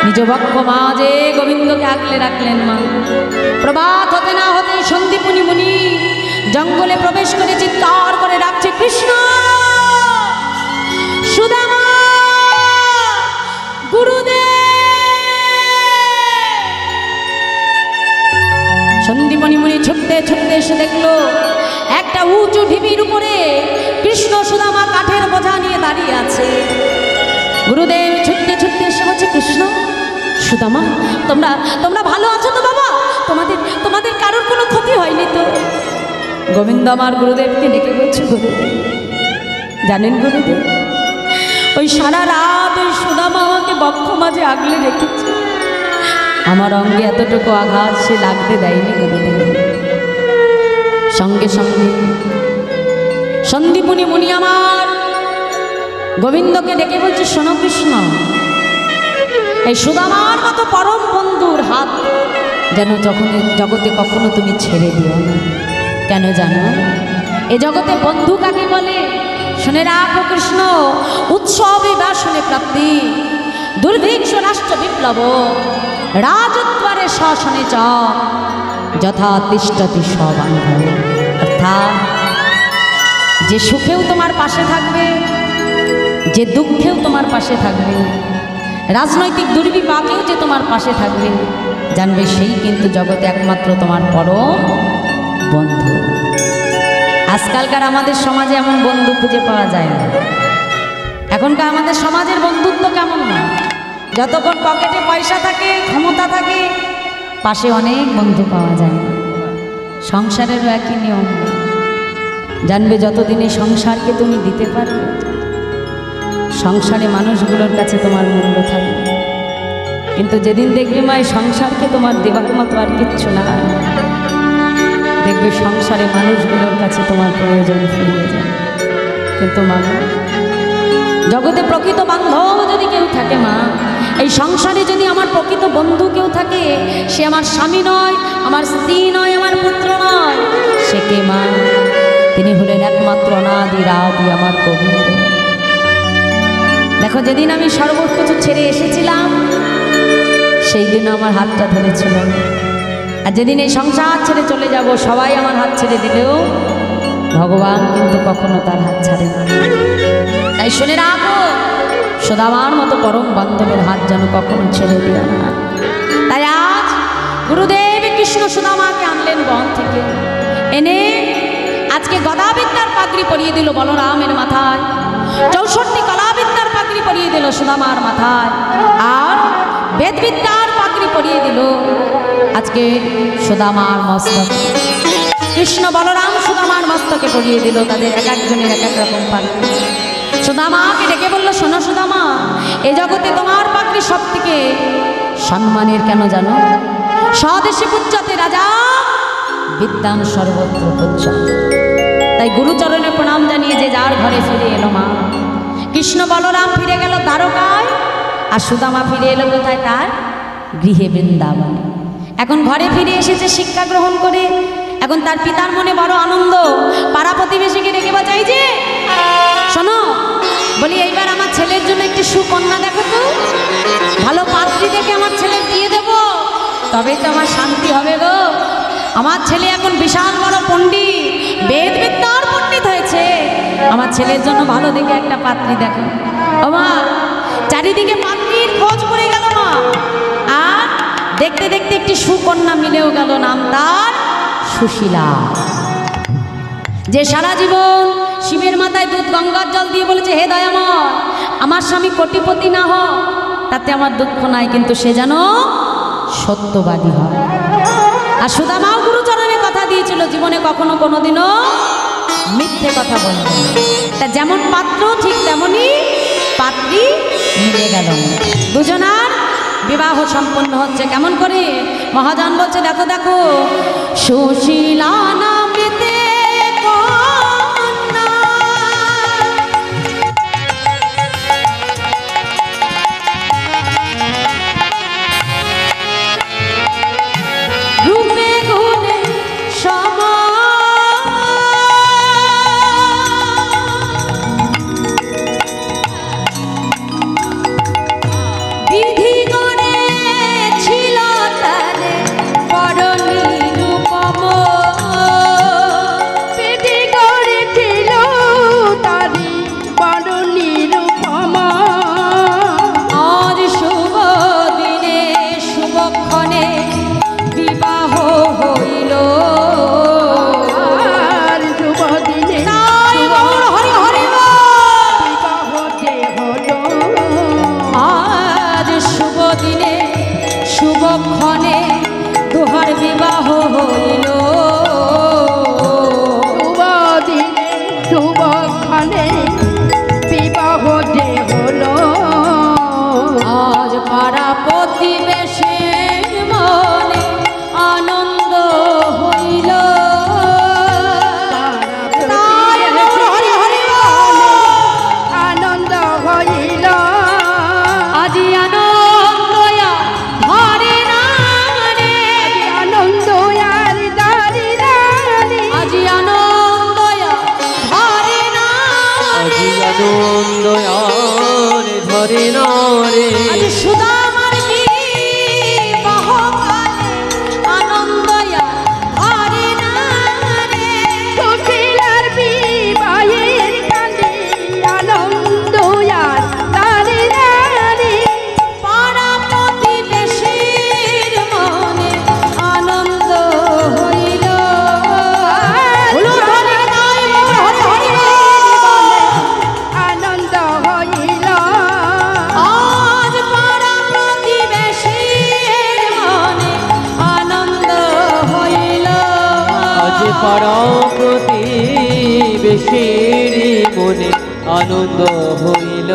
[SPEAKER 1] নিজ বক্ষ মা যে গোবিন্দকে আগলে রাখলেন। মা প্রভাত হতে না হতে সন্দীপুনি মুনি জঙ্গলে প্রবেশ করে চিৎকার করে ডাকছে, কৃষ্ণ, সুদামা, গুরুদেব। সন্দীপনি মুনি ছুটতে ছুটতে এসে দেখলো একটা উঁচু ঢিবির উপরে কৃষ্ণ সুদামা কাঠের বোঝা নিয়ে দাঁড়িয়ে আছে। গুরুদেব ছুটতে ছুটতে এসে বলছে, কৃষ্ণ, সুদামা, তোমরা তোমরা ভালো আছো তো বাবা? তোমাদের তোমাদের কারোর কোনো ক্ষতি হয়নি তো? গোবিন্দ আমার গুরুদেবকে ডেকে বলছে, গুরুদেব জানেন গুরুদেব, ওই সারা রাত ওই সুদামা আমাকে বক্ষ মাঝে আগলে রেখেছে, আমার অঙ্গে এতটুকু আঘাত সে লাগতে দেয়নি গুরুদেব। সঙ্গে সঙ্গে সন্দীপুনি মুনি আমার গোবিন্দকে ডেকে বলছে, শোনো কৃষ্ণ, এই সুদামার মতো পরম বন্ধুর হাত যেন যখন জগতে কখনো তুমি ছেড়ে দিও না। কেন জানো? এ জগতে বন্ধু কাকে বলে? শুনে রাখো কৃষ্ণ, উৎসবে বাসনে প্রাপ্তি, দুর্ভিক্ষ রাষ্ট্র বিপ্লব, রাজদ্বারে শাসনে চ যথা তিষ্ঠতি সবান্ধব। অর্থাৎ যে সুখেও তোমার পাশে থাকবে, যে দুঃখেও তোমার পাশে থাকবে, রাজনৈতিক দুর্বিপাকেও যে তোমার পাশে থাকবে, জানবে সেই কিন্তু জগতে একমাত্র তোমার পরম বন্ধু। আজকালকার আমাদের সমাজে এমন বন্ধু খুঁজে পাওয়া যায় না। এখনকার আমাদের সমাজের বন্ধুত্ব কেমন না? যতক্ষণ পকেটে পয়সা থাকে, ক্ষমতা থাকে, পাশে অনেক বন্ধু পাওয়া যায় না। সংসারেরও একই নিয়ম। জানবে যতদিনে সংসারকে তুমি দিতে পারবে, সংসারে মানুষগুলোর কাছে তোমার মূল্য থাকবে। কিন্তু যেদিন দেখবে মা এই সংসারকে তোমার দেবার মতো আর কিচ্ছু না, দেখবে সংসারে মানুষগুলোর কাছে তোমার প্রয়োজন ফিরিয়ে যায়। কিন্তু মা, জগতে প্রকৃত বান্ধব যদি কেউ থাকে মা, এই সংসারে যদি আমার প্রকৃত বন্ধু কেউ থাকে, সে আমার স্বামী নয়, আমার স্ত্রী নয়, আমার পুত্র নয়, সে কে মা? তিনি হলেন একমাত্র অনাদি আদি আমার গোবিন্দ। দেখো, যেদিন আমি সর্বকিছু ছেড়ে এসেছিলাম সেই দিন আমার হাতটা ধরেছিল, আর যেদিন এই সংসার ছেড়ে চলে যাব সবাই আমার হাত ছেড়ে দিলেও ভগবান কিন্তু কখনো তার হাত ছাড়ে না। তাই শুনে রাখো, সুদামার মতো পরম বান্ধবের হাত যেন কখনো ছেড়ে দিও না। তাই আজ গুরুদেব কৃষ্ণ সুদামাকে আনলেন বন থেকে, এনে আজকে গদাবিদ্যার পাগড়ি পরিয়ে দিল বলরামের মাথায়, 64 কলাবিদ্যার পাগড়ি পরিয়ে দিল সুদামার মাথায়, আর বেদবিদ্যার পাগড়ি পরিয়ে দিল আজকে সুদামার মস্তক। কৃষ্ণ বলরাম সুদামার মস্তকে পরিয়ে দিল তাদের এক একজনের এক এক রকম পাগড়ি। সুদামাকে ডেকে বলল, শোনো সুদামা, এ জগতে তোমার পাগড়ি সব থেকে সম্মানের। কেন জানো? স্বদেশে পূজ্যতে রাজা, বিদ্যান সর্বত্র পূজ্য। তাই গুরুচরণে প্রণাম জানিয়ে যে যার ঘরে ফিরে এলো মা। কৃষ্ণ বলরাম ফিরে গেল দ্বারকায়, আর সুদামা ফিরে এলো কোথায়? তার গৃহে বৃন্দাবনে। এখন ঘরে ফিরে এসেছে শিক্ষা গ্রহণ করে, এখন তার পিতার মনে বড় আনন্দ। পাড়া প্রতিবেশীকে ডেকে বাজাই, যে শোনো, বলি এইবার আমার ছেলের জন্য একটি সুকন্যা দেখো তো, ভালো পাত্রী দেখে আমার ছেলে দিয়ে দেব, তবেই তো আমার শান্তি হবে গো। আমার ছেলে এখন বিশাল বড় পণ্ডিত, বেদ বিদ্যার পণ্ডিত হয়েছে, আমার ছেলের জন্য ভালো দেখে একটা পাত্রী দেখো। ও মা, চারিদিকে পাত্রীর খোঁজ পড়ে গেল মা, আর দেখতে দেখতে একটি সুকন্যা মিলেও গেল, নাম তার সুশীলা, যে সারা জীবন শিবের মাথায় দুধ গঙ্গার জল দিয়ে বলেছে, হে দয়াময়, আমার স্বামী কোটিপতি না হোক তাতে আমার দুঃখ নাই, কিন্তু সে যেন সত্যবাদী হয়। আর সুদামাও গুরুচরণে কথা দিয়েছিল, জীবনে কখনো কোনোদিনও মিথ্যে কথা বলবে না। তা যেমন পাত্র ঠিক তেমনই পাত্রী মিলে গেল, দুজনার বিবাহ সম্পন্ন হচ্ছে। কেমন করে? মহাজন বলছে, দেখো দেখো, সুশীলা নামেতে কন্যা শুভক্ষণে দুহার বিবাহ হইল।
[SPEAKER 3] শুভদিন শুভক্ষণে বিবাহ যে হলো।
[SPEAKER 1] আজ পাড়া প্রতিবেশীর মনে আনন্দ হইল। তাই হরি হরি
[SPEAKER 3] আনন্দ হইল।
[SPEAKER 1] আজি আনন্দয়া হরে নারে,
[SPEAKER 3] আনন্দ আর দারি দারি।
[SPEAKER 1] আজি আনন্দয়া হরে
[SPEAKER 2] আজি
[SPEAKER 1] নারে,
[SPEAKER 2] আনন্দ আর ধরে না রে।
[SPEAKER 1] আজি সুদামার বিবাহ কালে আনন্দয়া হরে নারে।
[SPEAKER 3] সুশীলার বিবাহের কালে আনন্দ আর দারি দারি।
[SPEAKER 1] পাড়া প্রতিবেশীর মনে আনন্দ হইল। হলো ধরে নাই হরি হরি
[SPEAKER 3] আনন্দ হইল।
[SPEAKER 1] আজ পাড়া প্রতিবেশীর মনে আনন্দ হইল।
[SPEAKER 2] আজ পাড়া প্রতিবেশীর মনে আনন্দ হইল।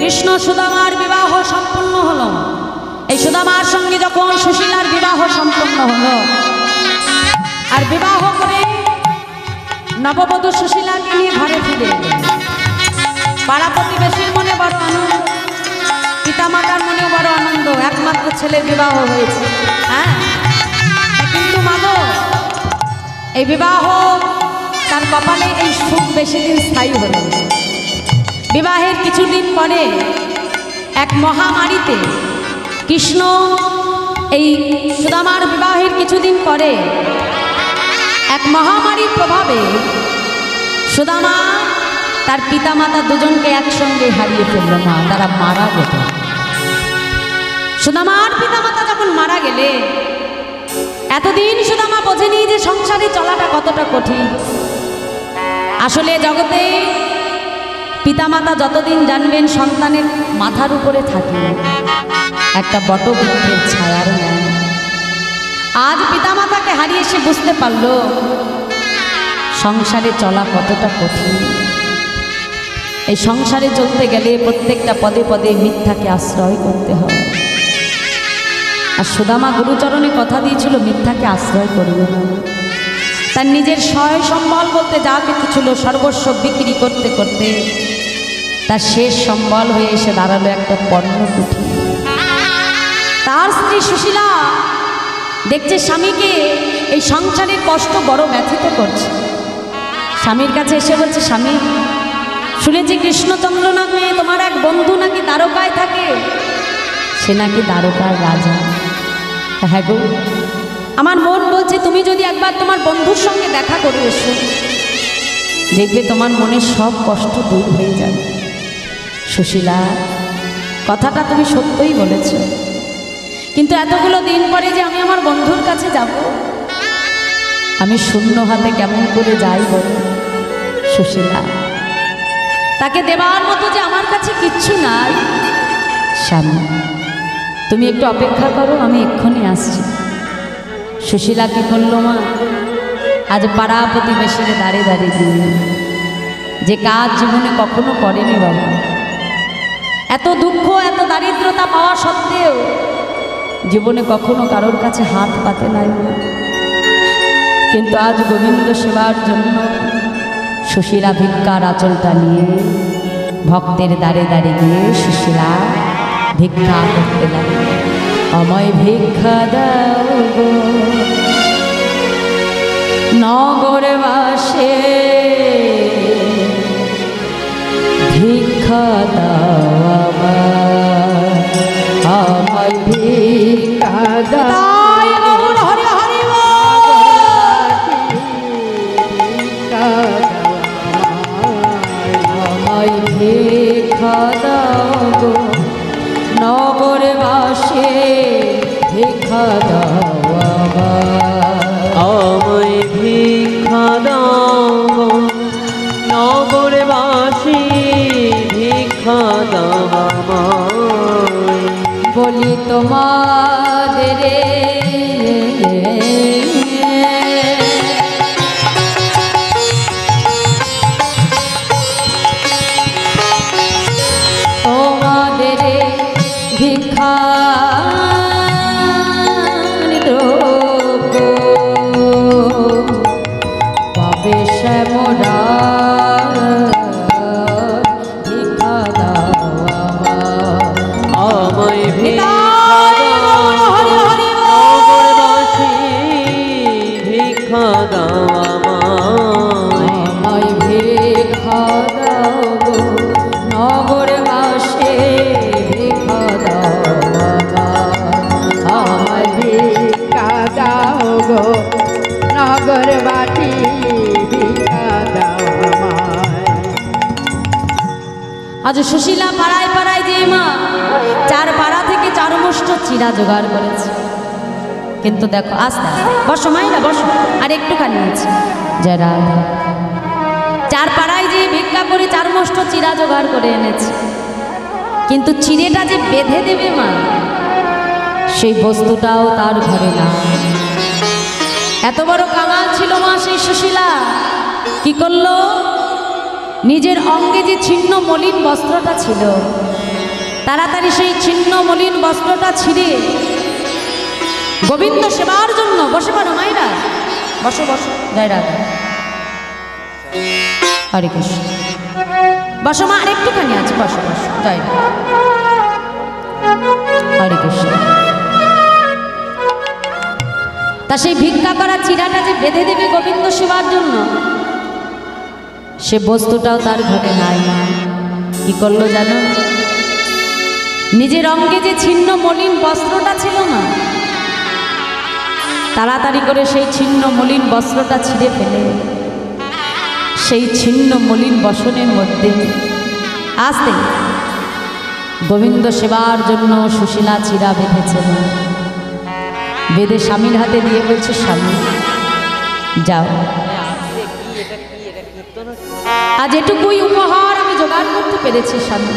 [SPEAKER 1] কৃষ্ণ সুদামার বিবাহ সম্পন্ন হলো। এই সুদামার সঙ্গে যখন সুশীলার বিবাহ সম্পন্ন হলো, আর বিবাহ করে নববধূ সুশীলাকে নিয়ে ঘরে ফিরে এলেন। পাড়া প্রতিবেশীর মনে বড় আনন্দ, পিতামাতার মনেও বড় আনন্দ, একমাত্র ছেলের বিবাহ হয়েছে। হ্যাঁ, কিন্তু মাগো, এই বিবাহ তার কপালে এই সুখ বেশি দিন স্থায়ী হলো না। বিবাহের কিছুদিন পরে এক মহামারীতে কৃষ্ণ, এই সুদামার বিবাহের কিছুদিন পরে এক মহামারীর প্রভাবে সুদামা তার পিতামাতা দুজনকে একসঙ্গে হারিয়ে ফেলল। না, তারা মারা গেল। সুদামার পিতামাতা যখন মারা গেলে, এতদিন সুদামা বোঝেনি যে সংসারে চলাটা কতটা কঠিন। আসলে জগতে পিতামাতা যতদিন জানবেন সন্তানের মাথার উপরে থাকে একটা বটবৃক্ষের ছায়ার ন্যায়। আজ পিতামাতাকে হারিয়ে সে বুঝতে পারল সংসারে চলা কতটা কঠিন। এই সংসারে চলতে গেলে প্রত্যেকটা পদে পদে মিথ্যাকে আশ্রয় করতে হয়। আর সুদামা গুরুচরণে কথা দিয়েছিল মিথ্যাকে আশ্রয় করবে না। তার নিজের সয় সম্বল বলতে যা কিছু ছিল সর্বস্ব বিক্রি করতে করতে তার শেষ সম্বল হয়ে এসে দাঁড়ালো একটা পর্ণকুঠি। তার স্ত্রী সুশীলা দেখছে স্বামীকে এই সংসারের কষ্ট বড় ব্যথিত করছে। স্বামীর কাছে এসে বলছে, স্বামী, শুনেছি কৃষ্ণচন্দ্র নামে তোমার এক বন্ধু নাকি দ্বারকায় থাকে। সে নাকি দ্বারকার রাজা। হ্যাঁ গো, আমার মন বলছে তুমি যদি একবার তোমার বন্ধুর সঙ্গে দেখা করে এসো, দেখবে তোমার মনের সব কষ্ট দূর হয়ে যাবে। সুশীলা, কথাটা তুমি সত্যই বলেছ, কিন্তু এতগুলো দিন পরে যে আমি আমার বন্ধুর কাছে যাব, আমি শূন্য হাতে কেমন করে যাই বল। সুশীলা, তাকে দেবার মতো যে আমার কাছে কিচ্ছু নাই। স্বামী, তুমি একটু অপেক্ষা করো, আমি এক্ষুনি আসছি। সুশীলা কি করলো মা, আজ পাড়া প্রতিবেশীরা দাঁড়িয়ে দাঁড়িয়ে দিয়ে যে কাজ জীবনে কখনো করেনি বাবা। এত দুঃখ এত দারিদ্রতা পাওয়া সত্ত্বেও জীবনে কখনো কারোর কাছে হাত পাতে নাই না। কিন্তু আজ গোবিন্দ সেবার জন্য সুশীলা ভিক্ষার আঁচলটা নিয়ে ভক্তের দ্বারে দ্বারে গিয়ে সুশীলা ভিক্ষা করতে লাগল। আমায় ভিক্ষা দাও গো নগরবাসে, ভিক্ষা দাও আমায় ভিক্ষা দাও। আমায় ভিক্ষা দাও গো নগরবাসে, ভিক্ষা দাও
[SPEAKER 2] আমায় ভিক্ষা দাও গো নগরবাসী, ভিক্ষা দাও আমায়।
[SPEAKER 1] তোমাদের তোমাদের ভিক্ষা পাবে শ্যামরা ভিক্ষা দাও
[SPEAKER 2] আমায় ভিক্ষা দাও
[SPEAKER 1] আমায় ভিক্ষা দাও গো নগরবাসী ভিক্ষা দাও
[SPEAKER 3] আমায় ভিক্ষা দাও গো নগরবাসী ভিক্ষা দাও আমায়।
[SPEAKER 1] আজ সুশীলা পাড়ায় পাড়ায় যে মা 4 পাড়া থেকে 4 মুষ্ট চিরা জোগাড় করেছে, কিন্তু দেখো আস্তে আস্তে বসো মাইরা বসো, আর একটুখানি আছে যারা 4 পাড়ায় যে ভিক্ষা করে 4 মুষ্ট চিরা জোগাড় করে এনেছে, কিন্তু চিড়েটা যে বেঁধে দেবে মা সেই বস্তুটাও তার ঘরে না। এত বড় কাঙাল ছিল মা সেই সুশীলা, কি করলো? নিজের অঙ্গে যে ছিন্ন মলিন বস্ত্রটা ছিল, তাড়াতাড়ি সেই ছিন্ন মলিন বস্ত্রটা ছিঁড়ে গোবিন্দ সেবার জন্য, বসে পারো মায়েরা, বসো বসো, জয় রাধা, হরে কৃষ্ণ, বসো মা, আর একটুখানি আছে, বসো বসো, জয় রাধা, হরে কৃষ্ণ। তা সেই ভিক্ষা করা চিরাটা যে বেঁধে দেবে গোবিন্দ সেবার জন্য, সে বস্তুটাও তার ঘরে নাই মা। কি করলো জানো? নিজের অঙ্গে যে ছিন্ন মলিন বস্ত্রটা ছিল না, তাড়াতাড়ি করে সেই ছিন্ন মলিন বস্ত্রটা ছিঁড়ে ফেলে সেই ছিন্ন মলিন বসনের মধ্যে আসতে গোবিন্দ সেবার জন্য সুশীলা চিরা বেঁধেছে মা। বেঁধে স্বামীর হাতে দিয়ে বলছে, স্বামী যাও, আজ এটুকুই উপহার আমি জোগাড় করতে পেরেছি স্বামী।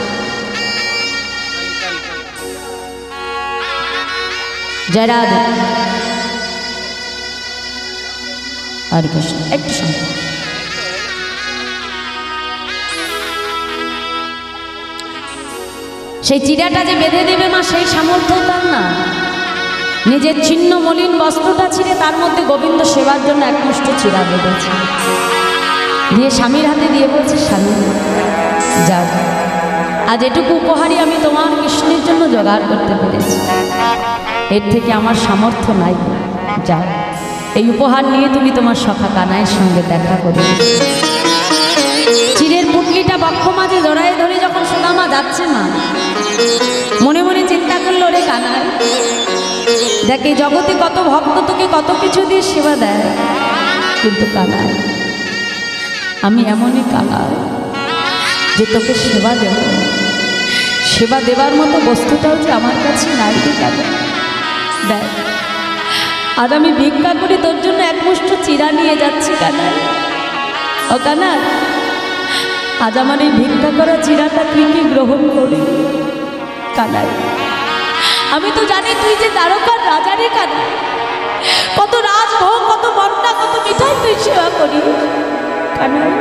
[SPEAKER 1] জয় রাধে, হরে কৃষ্ণ, একটু শুনুন। সেই চিরাটা যে বেঁধে দেবে মা, সেই সামর্থ্য তার না। নিজের ছিন্ন মলিন বস্ত্রটা ছিঁড়ে তার মধ্যে গোবিন্দ সেবার জন্য একমুষ্ট চিরা বেঁধেছে, দিয়ে স্বামীর হাতে দিয়ে বলছে, স্বামী যাও, আজ এটুকু উপহারই আমি তোমার কৃষ্ণের জন্য জোগাড় করতে পেরেছি, এর থেকে আমার সামর্থ্য নাই, যাও, এই উপহার নিয়ে তুমি তোমার সখা কানাইয়ের সঙ্গে দেখা করবে। চিরের পুটলিটা বক্ষ মাঝে জড়ায় ধরে যখন সুদামা যাচ্ছে মা, মনে মনে চিন্তা করলো, রে কানাই, দেখ এই জগতে কত ভক্ত তোকে কত কিছু দিয়ে সেবা দেয়, কিন্তু কানাই আমি এমনই কানাই যে তোকে সেবা দেব, সেবা দেবার মতো বস্তুটাও যে আমার কাছে নাই রে কানাই। দেখ আজ আমি ভিক্ষা করে তোর জন্য একমুষ্ট চিরা নিয়ে যাচ্ছি কানাই, ও কানাই, আজ আমার এই ভিক্ষা করা চিরাটা তুই কি গ্রহণ করি কানাই? আমি তো জানি তুই যে দ্বারকার রাজারে কানাই, কত রাজভোগ, কত বন্যা, কত মিঠাই তুই সেবা করি কানাই।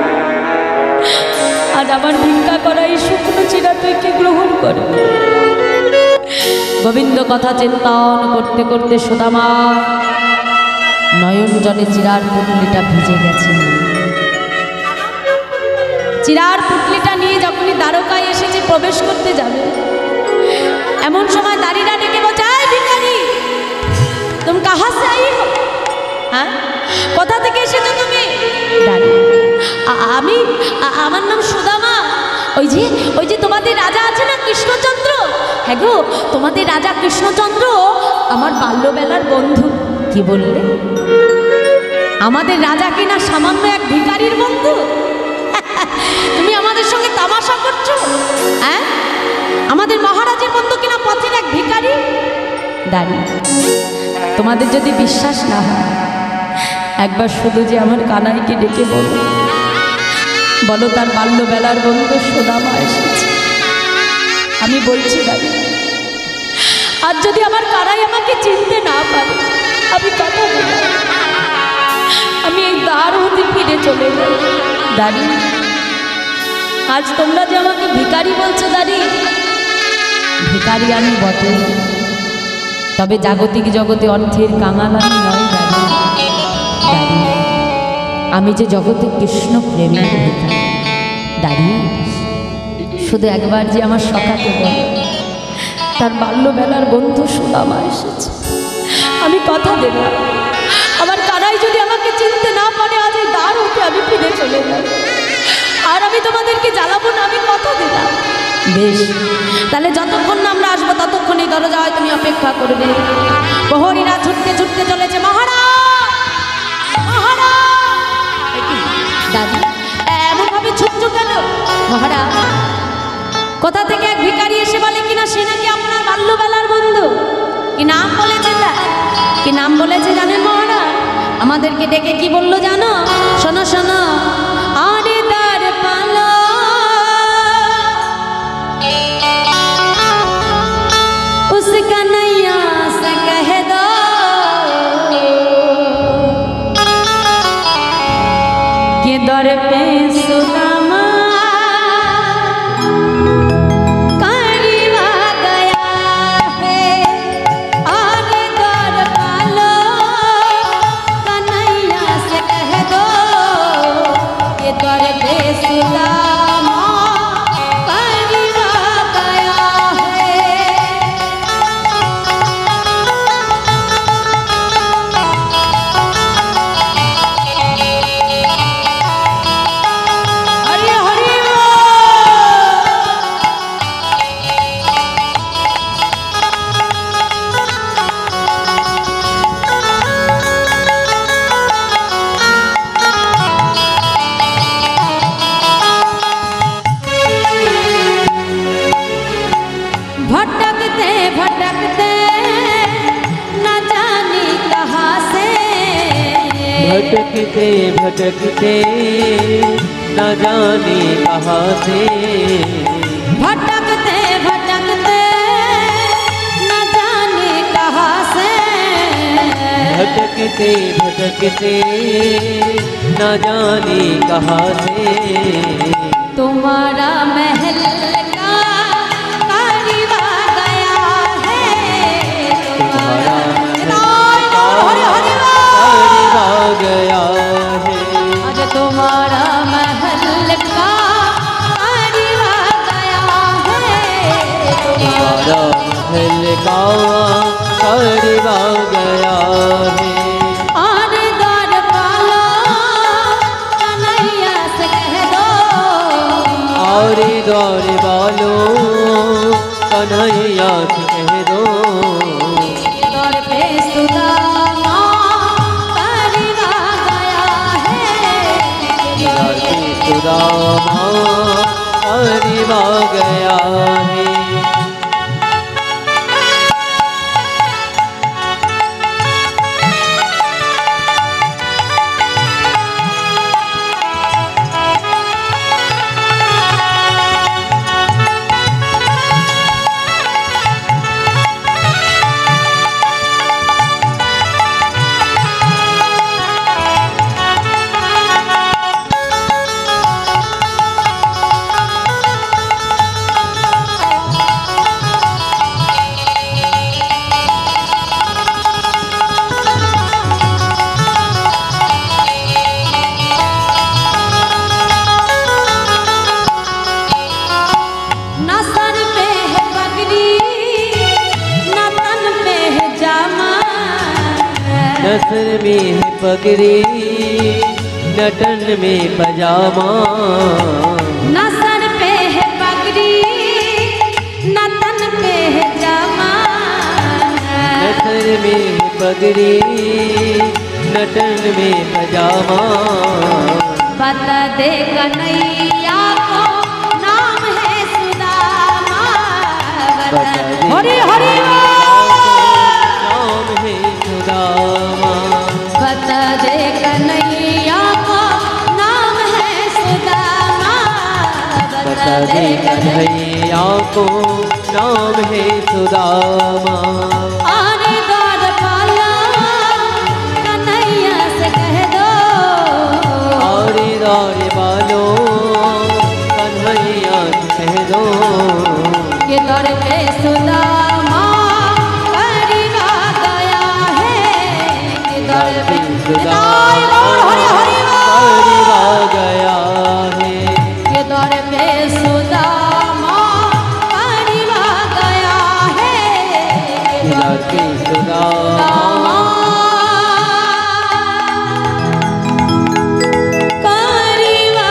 [SPEAKER 1] আজ আমার ভিক্ষা করা এই শুকনো চিরা তুই কি গ্রহণ করি? গোবিন্দ কথা চিন্তন করতে করতে সুদামা নয়ন জলে চিরার পুটলিটা ভিজে গেছে। চিরার পুটলিটা নিয়ে যখনই দ্বারকায় এসেছে প্রবেশ করতে যাবে, এমন সময় দাঁড়িয়ে ডেকে বলছে, ভিখারি তুমি কাহা সে আই হো? হ্যাঁ, কোথা থেকে এসেছো তুমি? আমি, আমার নাম সুদামা। ওই যে তোমাদের রাজা আছে না কৃষ্ণচন্দ্র, হ্যাঁ গো, তোমাদের রাজা কৃষ্ণচন্দ্র আমার বাল্যবেলার বন্ধু। কি বললে? আমাদের রাজা কিনা সামান্য এক ভিখারির বন্ধু? তুমি আমাদের সঙ্গে তামাশা করছো? হ্যাঁ, আমাদের মহারাজের বন্ধু কিনা পথের এক ভিখারি। দাঁড়িয়ে তোমাদের যদি বিশ্বাস না হয়, একবার শুধু যে আমার কানাইকে ডেকে বলো তার বাল্যবেলার বন্ধু সুদামা এসেছে। আমি বলছি দাঁড়িয়ে, আর যদি আমার কারাই আমাকে চিনতে না পারে, আমি কথা বলি, আমি এই দ্বার হতে ফিরে চলে যাই। দাঁড়ি, আজ তোমরা যে আমাকে ভিখারি বলছো, দাঁড়ি, ভিখারি আমি বটে, তবে জাগতিক জগতে অর্থের কাঙাল আমি নয়। দাঁড়ি, দাঁড়ি, আমি যে জগতে কৃষ্ণ প্রেমের ভিখারি। দাঁড়ি, শুধু একবার যে আমার সখাকে বলে তার বাল্যবেলার বন্ধু সুদামা এসেছে, আমি কথা দেব, আমার কারাই যদি আমাকে চিনতে না পারে, আজ এই দ্বার হতে আমি ফিরে চলে যাই। আর আমি তোমাদেরকে জ্বালাবো না, আমি কথা দিলাম। বেশ, তাহলে যতক্ষণ না আমরা আসবো ততক্ষণ এই দরজা হয় তুমি অপেক্ষা করবে। প্রহরীরা ছুটতে ছুটতে চলেছে। মহারাজ, মহারাজ, দাদি এমনভাবে ছুটছো কেন? মহারাজ, কোথা থেকে এক ভিখারি এসে বলে কিনা সে নাকি আপনার বাল্যবেলার বন্ধু। কি নাম বলেছে তার? কি নাম বলেছে জানেন মহারাজ? আমাদেরকে ডেকে কি বললো জানো? শোনো শোনো, আরে তার পালা उसका नैया से कह दो कि दर पे सुदामा करीबा गया है। और दर पालो कन्हैया से कह दो कि दर पे सुदामा करीबा गया है। भटकते भटकते न जाने कहाँ से,
[SPEAKER 2] भटकते भटकते न जाने कहाँ से,
[SPEAKER 1] भटकते भटकते न जाने कहाँ से,
[SPEAKER 2] भटकते भटकते न जाने कहाँ से,
[SPEAKER 1] तुम्हारा महल का करीबा गया है।
[SPEAKER 2] तुम्हारा
[SPEAKER 1] करीबा
[SPEAKER 2] गया है,
[SPEAKER 1] आज तुम्हारा महल का करीबा गया है।
[SPEAKER 2] तुम्हारा महल का करीबा गया है।
[SPEAKER 1] और द्वार पालो कन्हैया से कह दो,
[SPEAKER 2] और द्वार बालो कन्हैया से कह दो,
[SPEAKER 1] द्वार पे सुदामा करीबा गया है।
[SPEAKER 2] द्वार पे सुदामा करीबा गया है।
[SPEAKER 1] न सर पे है पगड़ी न तन पे है जामा,
[SPEAKER 2] नसर में है पगड़ी नटन में पजामा,
[SPEAKER 1] न सर पे है पगड़ी न तन पे है जामा,
[SPEAKER 2] नसर में है पगड़ी नटन में पजामा,
[SPEAKER 1] बता दे कन्हैया को नाम है सुदामा।
[SPEAKER 2] बता दे
[SPEAKER 1] हरि हरि
[SPEAKER 2] नाम है सुदामा,
[SPEAKER 1] बता दे कन्हैया को नाम है सुदामा।
[SPEAKER 2] बता दे कन्हैया को नाम है सुदामा।
[SPEAKER 1] अरे द्वार पाला कन्हैया से कह दो,
[SPEAKER 2] अरे द्वार बालो कन्हैया कह दो,
[SPEAKER 1] ये दर पे सुदामा परिवा गया है, ये दर पे
[SPEAKER 2] सुदामा परिवा गया है,
[SPEAKER 1] ये दर पे सुदामा परिवा गया है, ये दर पे
[SPEAKER 2] सुदामा
[SPEAKER 1] परिवा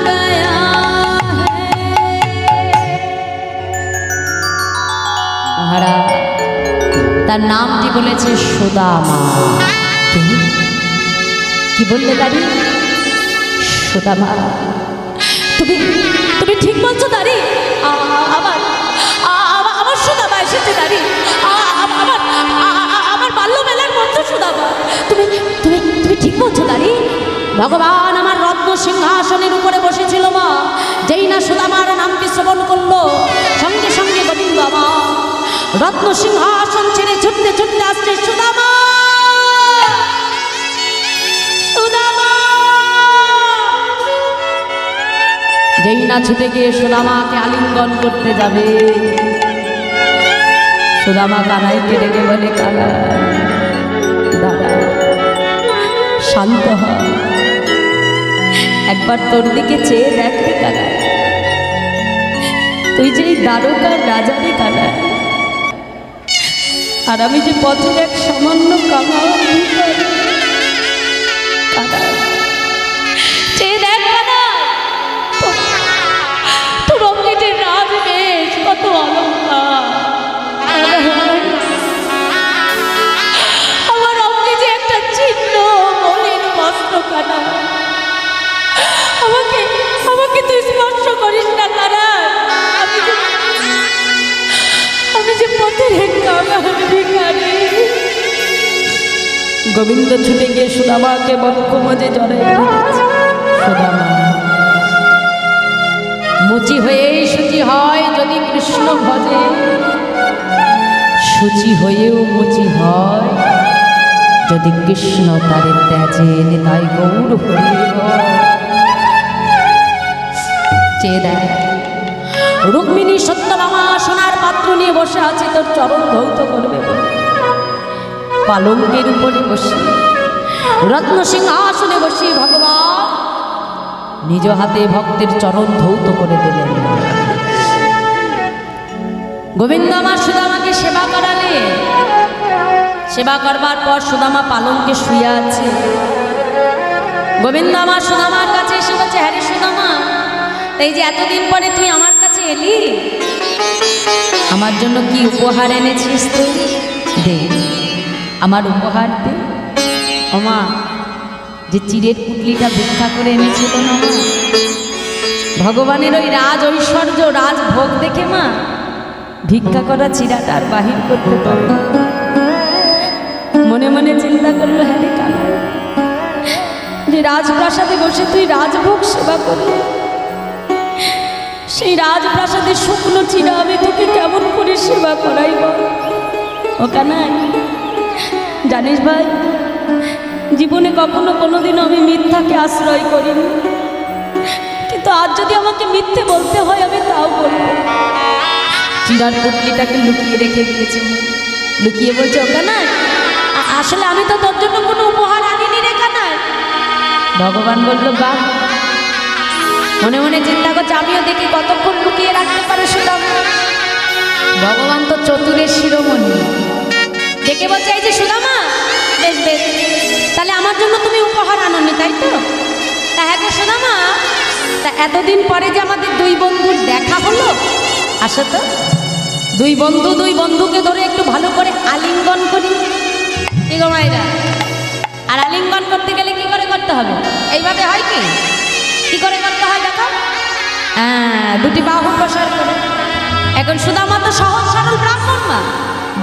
[SPEAKER 1] गया है। মহারাজ তার নামটি বলেছে সুদামা। কি বললে দাদি? সুদামা। তুমি তুমি ঠিক বলছো দাদি? আমার আমার সুদামা এসেছে দাদি, আমার আমার বাল্যবেলার বন্ধু সুদামা। তুমি তুমি তুমি ঠিক বলছো দাদি? ভগবান আমার রত্ন সিংহাসনের উপরে বসেছিল মা, যেই না সুদামার নামটি শ্রবণ করলো সঙ্গে সঙ্গে গোবিন্দ আমার রত্ন সিংহাসন ছেড়ে ছুটতে ছুটতে আসছে। সুদামা, সুদামা। যেই না ছুটে গিয়ে সুদামাকে আলিঙ্গন করতে যাবে, সুদামা কানাইকে ডেকে বলে, কানাই দাদা শান্ত হ, একবার তোর দিকে চেয়ে দেখতে কানাই, তুই যে দ্বারকার রাজা রে কানাই, আর আমি যে পথের এক সামান্য কামাল চেয়ে দেখ কানাই, তোর অমৃতের রাজ বেশ কত অলঙ্কার, আমার অমৃত যে একটা চিহ্ন মলিন বস্ত্র কানাই, আমাকে আমাকে তুই স্পর্শ করিস না কানাই, আমি যে পথের এক কামাল ভিখারি। গোবিন্দ ছুটে গিয়ে সুদামাকে বক্ষ মজে জড়াই ধরেছে। সুদামা, মুচি হয়েই শুচি হয় যদি কৃষ্ণ ভজে, শুচি হয়েও মুচি হয় যদি কৃষ্ণ তারে ত্যাজে, নিতাই গৌর হরি হয়। চেয়ে দেখ, রুক্মিণী সত্যভামা সোনার পাত্র নিয়ে বসে আছে তোর চরণ ধৌত করবে বলে, পালঙ্কের উপরে বসে রত্ন সিংহাসনে বসে ভগবান নিজ হাতে ভক্তের চরণ ধৌত করে দিলেন। গোবিন্দ আমার সুদামাকে সেবা করালে, সেবা করবার পর সুদামা পালঙ্কে শুয়ে আছে। গোবিন্দ আমার সুদামার কাছে এসে বলছে, হ্যাঁ রে সুদামা, এই যে এতদিন পরে তুই আমার কাছে এলি, আমার জন্য কি উপহার এনেছিস তুই? দে, আমার উপহার দে। ওমা, যে চিরের পুটলিটা ভিক্ষা করে এনেছিল না মা, ভগবানের ওই রাজ ঐশ্বর্য রাজভোগ দেখে মা ভিক্ষা করা চিরাটা আর বাহির করতে পারে। মনে মনে চিন্তা করলো, হ্যাঁ রে কানা, যে রাজপ্রাসাদে বসে তুই রাজভোগ সেবা করলি, সেই রাজপ্রাসাদে শুকনো চিরা আমি তোকে কেমন করে সেবা করাই বল। ও কানাই, জানিস ভাই, জীবনে কখনো কোনোদিনও আমি মিথ্যাকে আশ্রয় করিনি, কিন্তু আজ যদি আমাকে মিথ্যে বলতে হয় আমি তাও বলবো। চিরার পুটলিটাকে লুকিয়ে রেখে দিয়েছে, লুকিয়ে বলছে, ও কানাই, আসলে আমি তো তোর জন্য কোনো উপহার আনিনি রে কানাই। ভগবান বললো, বাহ, মনে মনে চিন্তা করছে, আমিও দেখি কতক্ষণ লুকিয়ে রাখতে পারে সুদামা। ভগবান তো চতুরের শিরোমণি, দেখে বলছে, এই যে সুদামা, বেশ বেশ, তাহলে আমার জন্য তুমি উপহার আনোনি তাই তো? তা হ্যাঁ গো সুদামা, তা এতদিন পরে যে আমাদের দুই বন্ধুর দেখা হলো, আসো তো দুই বন্ধুকে ধরে একটু ভালো করে আলিঙ্গন করি। কি গো মায়েরা, আর আলিঙ্গন করতে গেলে কি করে করতে হবে? এইভাবে হয় কি? কি করে করতে হয় দেখো? হ্যাঁ, দুটি বাহু প্রসার করে। এখন সুদামা তো সহজ সরল ব্রাহ্মণ মা,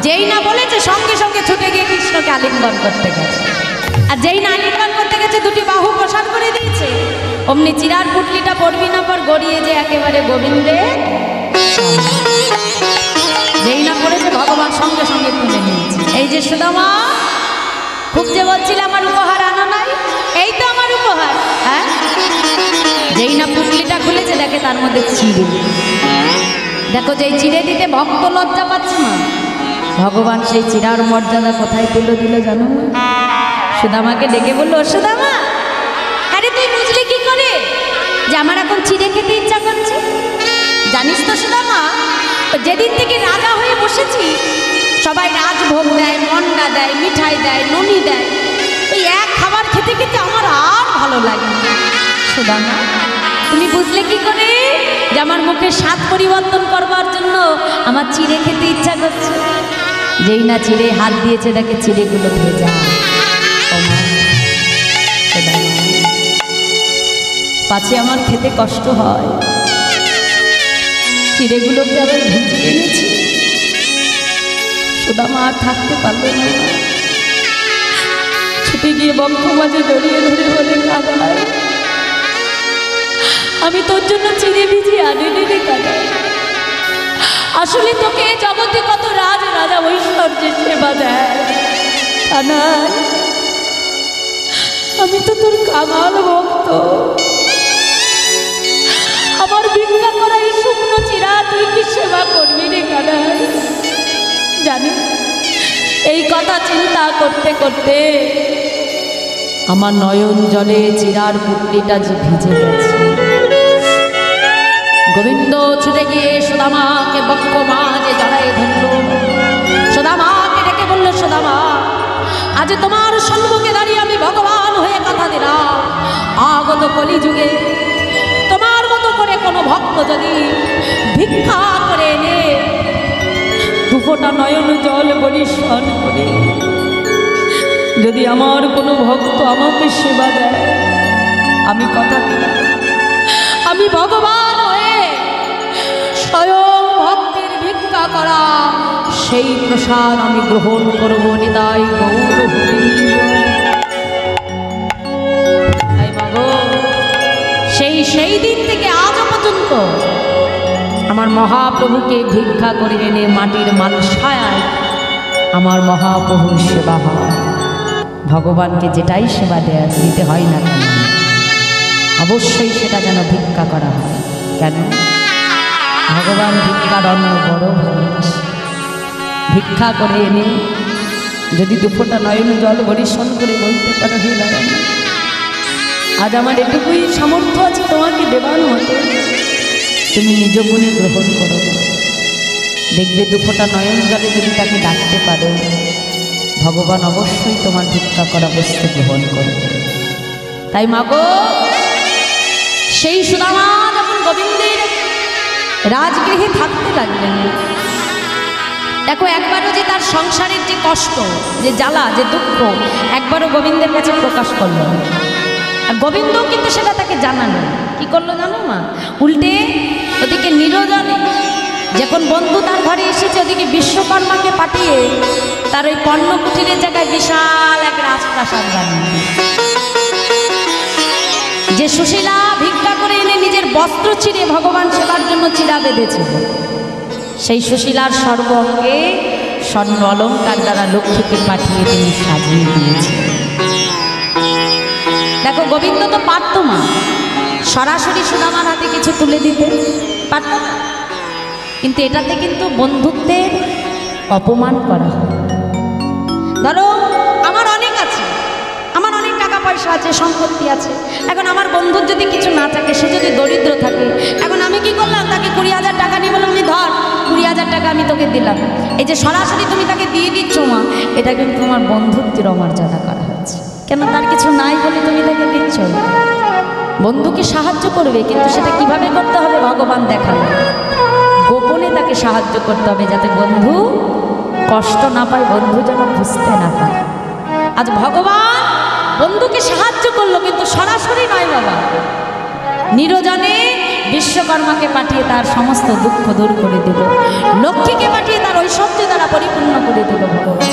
[SPEAKER 1] যেই না বলেছে সঙ্গে সঙ্গে ছুটে গিয়ে কৃষ্ণকে আলিঙ্গন করতে গেছে। আর যেই না আলিঙ্গন করতে গেছে দুটি বাহু প্রসার করে দিয়েছে, অমনি চিরার পুটলিটা পড়বি না পর গড়িয়ে যে একেবারে গোবিন্দে যেই না পড়েছে ভগবান সঙ্গে সঙ্গে তুলে নিয়েছে। এই যে সুদামা, খুব যে বলছিল আমার উপহার আনা নাই, এই তো আমার উপহার। হ্যাঁ, যেই না পুটলিটা খুলেছে দেখে তার মধ্যে চিড়ে। দেখো, যেই চিড়ে দিতে ভক্ত লজ্জা পাচ্ছে না, ভগবান সেই চিড়ার মর্যাদা কোথায় তুলে দিল জানো? সুদামাকে ডেকে বললো, সুদামা, আরে তুই বুঝলি কি করে যে আমার এখন চিড়ে খেতে ইচ্ছা করছে? জানিস তো সুদামা, যেদিন থেকে রাজা হয়ে বসেছি, সবাই রাজভোগ দেয়, মন্ডা দেয়, মিঠাই দেয়, ননি দেয়, ওই এক খাবার খেতে খেতে আমার আর ভালো লাগে না। সুদামা, তুমি বুঝলে কি করে যে আমার মুখে স্বাদ পরিবর্তন করবার জন্য আমার চিড়ে খেতে ইচ্ছা করছে? যেই না চিড়ে হাত দিয়েছে দেখে চিড়েগুলো ভেজা। পাছে আমার খেতে কষ্ট হয়, চিড়েগুলোকে আবার ভিজিয়ে এনেছি। সুদামা আর থাকতে পারবে না, ছুটে গিয়ে বক্ষ মাঝে জড়িয়ে ধরে বলে, কাদায়, আমি তোর জন্য চিড়ে ভিজিয়ে আনিনি রে কাদায়। আসলে তোকে জগতে কত রাজ রাজা ঐশ্বর্যের সেবা দেয়, কানাই, আমি তো তোর কাঙাল ভক্ত। আমার ভিক্ষা করা এই শুকনো চিরা তুই কি সেবা করবি রে কানাই? জানি, এই কথা চিন্তা করতে করতে আমার নয়ন জলে চিরার পুটলিটা যে ভিজে গেছে। গোবিন্দ ছুটে গিয়ে সুদামাকে বক্ষ মাঝে জড়াই ধরল। সুদামাকে ডেকে বলল, সুদামা, আজ তোমার সম্মুখে দাঁড়িয়ে আমি ভগবান হয়ে কথা দিলাম, আগত কলিযুগে তোমার মতো করে কোনো ভক্ত যদি ভিক্ষা করে এনে দুফোঁটা নয়ন জল পরিশন করে যদি আমার কোনো ভক্ত আমাকে সেবা দেয়, আমি কথা দিলাম, আমি ভগবান হয়ে স্বয়ং ভক্তের ভিক্ষা করা সেই প্রসাদ আমি গ্রহণ করবো। নিতাই গৌর হরি। সেই দিন থেকে আজ পর্যন্ত আমার মহাপ্রভুকে ভিক্ষা করে এনে মাটির মালসায় আমার মহাপ্রভুর সেবা হয়। ভগবানকে যেটাই সেবা দেয়া দিতে হয় না কেন, অবশ্যই সেটা যেন ভিক্ষা করা হয়। কেন? ভগবান ভিক্ষার অন্ন বড় ভালোবাসে। ভিক্ষা করে এনে যদি দুফোঁটা নয়ন জল পরিশন করে বলতে পারো, হে নারায়ণ, আজ আমার এটুকুই সামর্থ্য আছে তোমাকে দেবার মতো, তুমি নিজ গুণে গ্রহণ করো। দেখবে দুফোঁটা নয়ন জলে যদি তাকে ডাকতে পারো, ভগবান অবশ্যই তোমার ভিক্ষা করা বস্তু গ্রহণ করবে। তাই মাগো, সেই সুদামা যখন গোবিন্দের রাজগৃহে থাকতে লাগলেন, দেখো একবারও যে তার সংসারের যে কষ্ট, যে জ্বালা, যে দুঃখ একবারও গোবিন্দের কাছে প্রকাশ করল না। আর গোবিন্দ কিন্তু সেটা তাকে জানালো। কি করলো জানো মা? উল্টে ওদিকে নিরজনে যখন বন্ধু তার ঘরে এসেছে, ওদিকে বিশ্বকর্মাকে পাঠিয়ে তার ওই পণ্য কুটিরের জায়গায় বিশাল এক রাজপ্রাসাদ বানিয়ে, যে সুশীলা ভিক্ষা করে এনে নিজের বস্ত্র ছিঁড়ে ভগবান সেবার জন্য চিরা বেঁধেছিল, সেই সুশীলার সর্বঙ্গে স্বর্ণ অলঙ্কার দ্বারা লক্ষ্মীকে পাঠিয়ে তিনি সাজিয়ে দিয়েছেন। দেখো, গোবিন্দ তো পারত মা সরাসরি সুদামার হাতে কিছু তুলে দিতে পারত না, কিন্তু এটাতে কিন্তু বন্ধুত্বের অপমান করা হয়। ধরো আমার অনেক আছে, আমার অনেক টাকা পয়সা আছে, সম্পত্তি আছে, এখন আমার বন্ধুর যদি কিছু না থাকে, সে যদি দরিদ্র থাকে, এখন আমি কি করলাম, তাকে 20,000 টাকা নিয়ে বললাম, ধর 20,000 টাকা আমি তোকে দিলাম। এই যে সরাসরি তুমি তাকে দিয়ে দিচ্ছ মা, এটা কিন্তু তোমার বন্ধুত্বের অমর্যাদা করা হচ্ছে। কেন? তার কিছু নাই বলে তুমি তাকে দিচ্ছ। বন্ধুকে সাহায্য করবে, কিন্তু সেটা কিভাবে করতে হবে ভগবান দেখাবে। গোপনে তাকে সাহায্য করতে হবে, যাতে বন্ধু কষ্ট না পায়, বন্ধু যেন বুঝতে না পায়। আজ ভগবান বন্ধুকে সাহায্য করলো, কিন্তু সরাসরি নয় বাবা, নিরজনে বিশ্বকর্মাকে পাঠিয়ে তার সমস্ত দুঃখ দূর করে দিল, লক্ষ্মীকে পাঠিয়ে তার ঐশ্বর্য দ্বারা পরিপূর্ণ করে দিল ভগবান।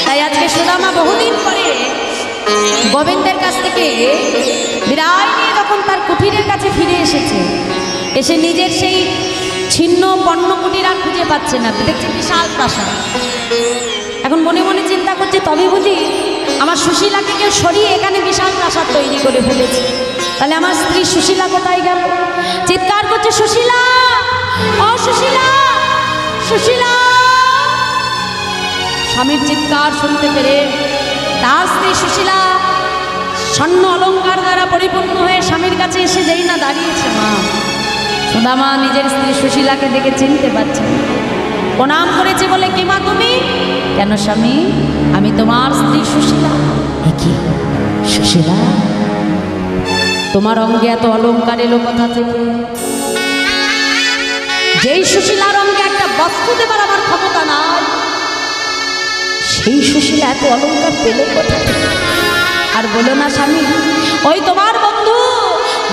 [SPEAKER 1] তাই আজকে সুদামা বহুদিন পরে গোবিন্দের কাছ থেকে বিদায় নিয়ে যখন তার কুঠিরের কাছে ফিরে এসেছে, এসে নিজের সেই ছিন্ন পণ্যকুটির আর খুঁজে পাচ্ছে না, দেখছে বিশাল প্রাসাদ। এখন মনে মনে চিন্তা করছে, তবে বুঝি আমার সুশীলাকে কেউ সরিয়ে এখানে বিশাল প্রাসাদ তৈরি করে ফেলেছে, তাহলে আমার স্ত্রী সুশীলা কোথায় গেল? চিৎকার করছে, সুশীলা, ও সুশীলা, সুশীলা। স্বামীর চিৎকার শুনতে পেরে তার স্ত্রী সুশীলা স্বর্ণ অলঙ্কার দ্বারা পরিপূর্ণ হয়ে স্বামীর কাছে এসে যেই না দাঁড়িয়েছে, মা সুদামা নিজের স্ত্রী সুশীলাকে দেখে চিনতে পারছে না। প্রণাম করেছে বলে, কে মা তুমি? কেন স্বামী, আমি তোমার স্ত্রী সুশীলা। কি সুশীলা, তোমার অঙ্গে এত অলঙ্কার এলো কোথা থেকে? যেই সুশীলার অঙ্গে একটা বস্ত্র দেবার আমার ক্ষমতা নাই, সেই সুশীলা এত অলঙ্কার পেল কোথা থেকে? আর বলো না স্বামী, ওই তোমার বন্ধু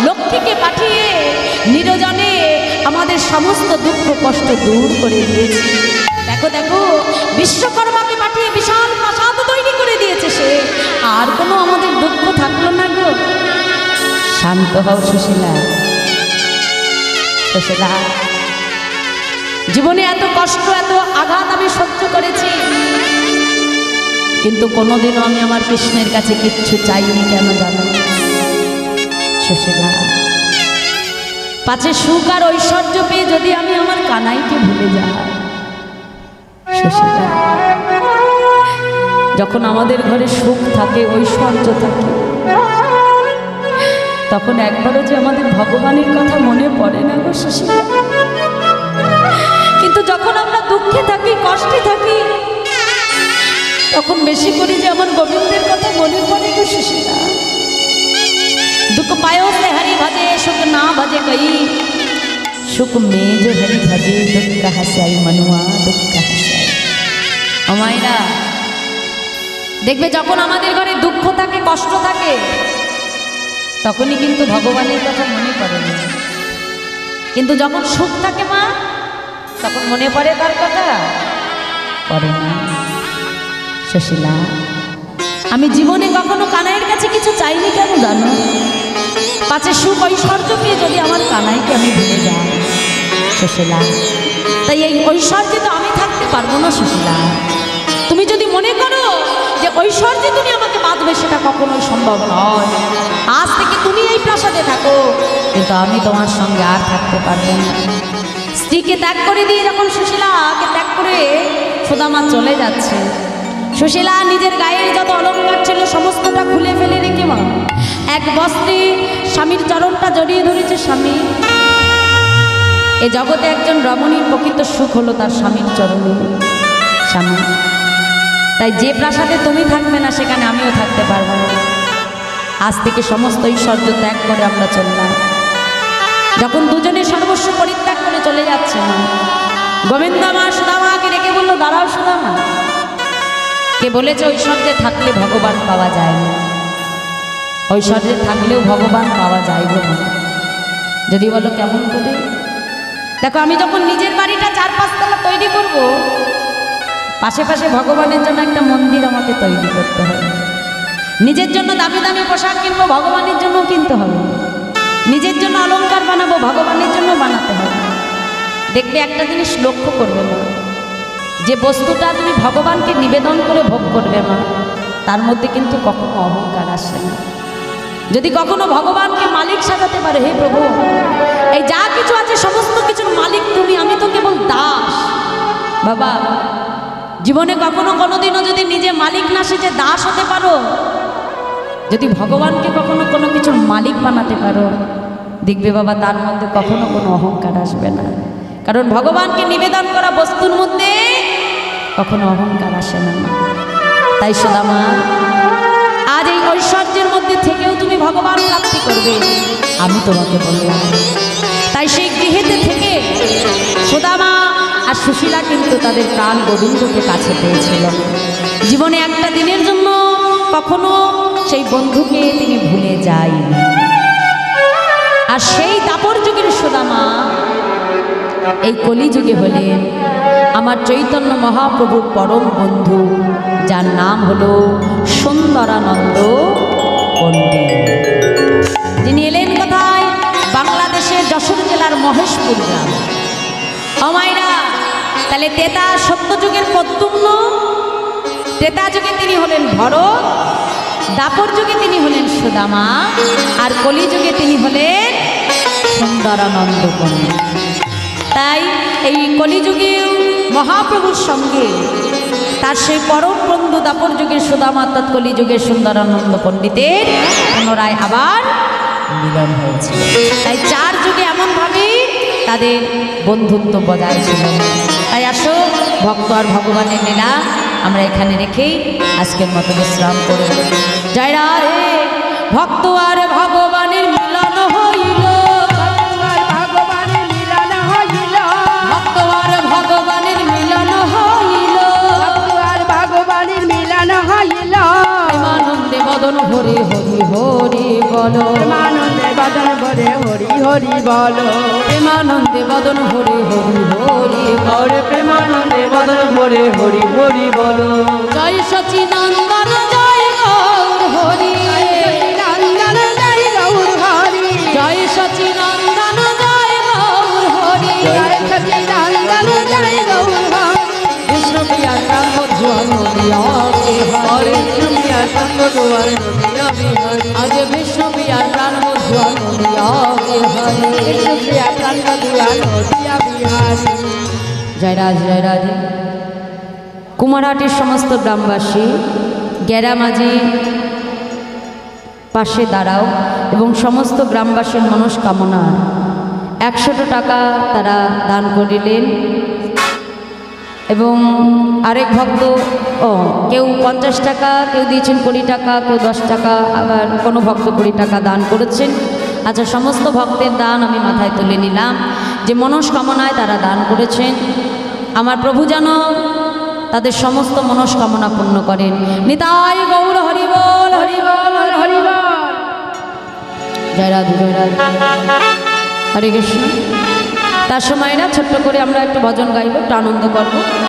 [SPEAKER 1] লক্ষ্মীকে পাঠিয়ে নিরজনে আমাদের সমস্ত দুঃখ কষ্ট দূর করে দিয়েছে। দেখো দেখো, বিশ্বকর্মাকে পাঠিয়ে বিশাল প্রাসাদ তৈরি করে দিয়েছে সে, আর কোনো আমাদের দুঃখ থাকলো না গো। শান্ত হও সুশীলা। সুশীলা, জীবনে এত কষ্ট এত আঘাত আমি সহ্য করেছি, কিন্তু কোনোদিনও আমি আমার কৃষ্ণের কাছে কিচ্ছু চাইনি। কেন জানো সুশীলা? পাছে সুখ আর ঐশ্বর্য পেয়ে যদি আমি আমার কানাইকে ভুলে যাই। সুশীলা, যখন আমাদের ঘরে সুখ থাকে ঐশ্বর্য থাকে, তখন একবারও যে আমাদের ভগবানের কথা মনে পড়ে না গো সুশীলা। কিন্তু যখন আমরা দুঃখে থাকি কষ্টে থাকি, তখন বেশি করে যে আমার গোবিন্দের কথা মনে পড়ে গো সুশীলা। दुख पायो से हरि भजे, सुख ना भजे कई, सुख में जो हरि भजे, दुख कहाँ से आई मनुआ, दुख कहाँ से आई। আমায়রা দেখবে, যখন আমাদের ঘরে দুঃখ থাকে কষ্ট থাকে, তখনই কিন্তু ভগবানের কথা মনে পড়ে না। কিন্তু যখন সুখ থাকে মা, তখন মনে পড়ে তার কথা পড়ে না। সুশীলা, আমি জীবনে কখনো কানাইয়ের কাছে কিছু চাইনি। কেন জানো? পাছে সুখ ঐশ্বর্য পেয়ে যদি আমার কানাইকে আমি ভুলে যাই। সুশীলা, তাই এই ঐশ্বর্যে তো আমি থাকতে পারবো না সুশীলা। তুমি যদি মনে করো যে ঐশ্বর্যে তুমি আমাকে বাঁধবে, সেটা কখনোই সম্ভব নয়। আজ থেকে তুমি এই প্রাসাদে থাকো, কিন্তু আমি তোমার সঙ্গে আর থাকতে পারবো না। স্ত্রীকে ত্যাগ করে দিয়ে যখন সুশীলাকে ত্যাগ করে সুদামা চলে যাচ্ছে, সুশীলা নিজের গায়ের যত অলঙ্কার ছিল সমস্তটা খুলে ফেলে রেখে মা এক বস্ত্রে স্বামীর চরণটা জড়িয়ে ধরেছে। স্বামী, এ জগতে একজন রমণীর প্রকৃত সুখ হলো তার স্বামীর চরণে। স্বামী, তাই যে প্রাসাদে তুমি থাকবে না, সেখানে আমিও থাকতে পারবো না। আজ থেকে সমস্ত ঐশ্বর্য ত্যাগ করে আমরা চললাম। যখন দুজনে সর্বস্ব পরিত্যাগ করে চলে যাচ্ছে, না গোবিন্দ মা সুদামাকে ডেকে বললো, দাঁড়াও সুদামা, কে বলেছে ঐশ্বর্যে থাকলে ভগবান পাওয়া যায় না? ঐশ্বর্যে থাকলেও ভগবান পাওয়া যায় না। যদি বলো কেমন করে? দেখো, আমি যখন নিজের বাড়িটা 4-5 তলা তৈরি করব, পাশে পাশে ভগবানের জন্য একটা মন্দির আমাকে তৈরি করতে হবে। নিজের জন্য দামি দামি পোশাক কিনবো, ভগবানের জন্য কিনতে হবে। নিজের জন্য অলংকার বানাবো, ভগবানের জন্য বানাতে হবে। দেখবে একটা জিনিস লক্ষ্য করবে না, যে বস্তুটা তুমি ভগবানকে নিবেদন করে ভোগ করবে মা, তার মধ্যে কিন্তু কখনো অহংকার আসে না। যদি কখনো ভগবানকে মালিক সাজাতে পারে, হে প্রভু, এই যা কিছু আছে সমস্ত কিছুর মালিক তুমি, আমি তো কেবল দাস। বাবা, জীবনে কখনো কোনোদিনও যদি নিজে মালিক না সেজে দাস হতে পারো, যদি ভগবানকে কখনো কোনো কিছুর মালিক বানাতে পারো, দেখবে বাবা তার মধ্যে কখনো কোনো অহংকার আসবে না। কারণ ভগবানকে নিবেদন করা বস্তুর মধ্যে কখনো অহংকার আসে না। তাই সুদামা, আজ এই ঐশ্বর্যের মধ্যে থেকেও তুমি ভগবান প্রাপ্তি করবে, আমি তোমাকে বললাম। তাই সেই গৃহেতে থেকে সুদামা আর সুশীলা কিন্তু তাদের প্রাণ গোবিন্দকে কাছে পেয়েছিল। জীবনে একটা দিনের জন্য কখনো সেই বন্ধুকে তিনি ভুলে যায়নি। আর সেই দাপর যুগের সুদামা এই কলিযুগে হলেন আমার চৈতন্য মহাপ্রভুর পরম বন্ধু, যার নাম হলো সুন্দরানন্দ পণ্ডিত। যিনি এলেন কোথায়? বাংলাদেশের যশোর জেলার মহেশপুর গ্রাম। অমাইরা তাহলে তেতা সত্যযুগের প্রদ্যুম্ন, ত্রেতা যুগে তিনি হলেন ভরত, দাপর যুগে তিনি হলেন সুদামা, আর কলিযুগে তিনি হলেন সুন্দরানন্দ পণ্ডিত। তাই এই কলিযুগে মহাপ্রভুর সঙ্গে তার সেই পরম বন্ধু দাপর যুগের সুদামা অর্থাৎ কলিযুগের সুন্দরানন্দ পণ্ডিতের পুনরায় আবার মিলন হয়েছিল। তাই চার যুগে এমনভাবেই তাদের বন্ধুত্ব বজায় ছিল। তাই আসো ভক্ত আর ভগবানের লীলা আমরা এখানে রেখেই আজকের মতো বিশ্রাম করব। জয় রাধে। ভক্ত আর ভগবানের মিলন হইল,
[SPEAKER 3] ভগবানের মিলন হইল,
[SPEAKER 1] ভক্ত আর ভগবানের মিলন হইল,
[SPEAKER 3] আর ভগবানের মিলন হইল।
[SPEAKER 1] প্রেমানন্দে বদন ভরে হরি হরি বলো,
[SPEAKER 3] প্রেমানন্দে বদন ভরে হরি হরি বলো,
[SPEAKER 1] প্রেমানন্দে বদন ভরে হরি হরি
[SPEAKER 2] হরে প্রেমানন্দে বদন ভরে হরি হরি বলো।
[SPEAKER 1] জয় সচিনন্দন জয় গৌর হরি,
[SPEAKER 3] নন্দন জয় গৌর হরি,
[SPEAKER 1] জয় সচিনন্দন জয় গৌর হরি,
[SPEAKER 3] জয় সচি নন্দন জয় গৌর হরি।
[SPEAKER 1] কৃষ্ণ প্রিয়া প্রাণ মধুয়ান
[SPEAKER 2] হরে কৃষ্ণ সঙ্গ দুয়ার নদিয়া বিহারী,
[SPEAKER 1] আজ বিষ্ণু প্রিয়ার প্রাণ মধুয়ান
[SPEAKER 3] কৃষ্ণপ্রিয়া প্রাণ মধুয়া নদিয়া বিহারী।
[SPEAKER 1] জয় রাধে জয় রাধে। কুমারহাটির সমস্ত গ্রামবাসী গ্যারামাঝি পাশে দাঁড়াও এবং সমস্ত গ্রামবাসীর মনস্কামনা 100 টাকা তারা দান করিলেন। এবং আরেক ভক্ত কেউ 50 টাকা, কেউ দিয়েছেন 20 টাকা, কেউ 10 টাকা, আবার কোনো ভক্ত 20 টাকা দান করেছেন। আচ্ছা, সমস্ত ভক্তের দান আমি মাথায় তুলে নিলাম, যে মনস্কামনায় তারা দান করেছেন। আমার প্রভু যেন তাদের সমস্ত মনস্কামনা পূর্ণ করেন। নিতাই গৌর হরিবল হরিবল হরিবল। জয় রাধে জয় রাধে। হরে কৃষ্ণ। তার সময়রা ছোট্ট করে আমরা একটু ভজন গাইব, একটু আনন্দ করবো।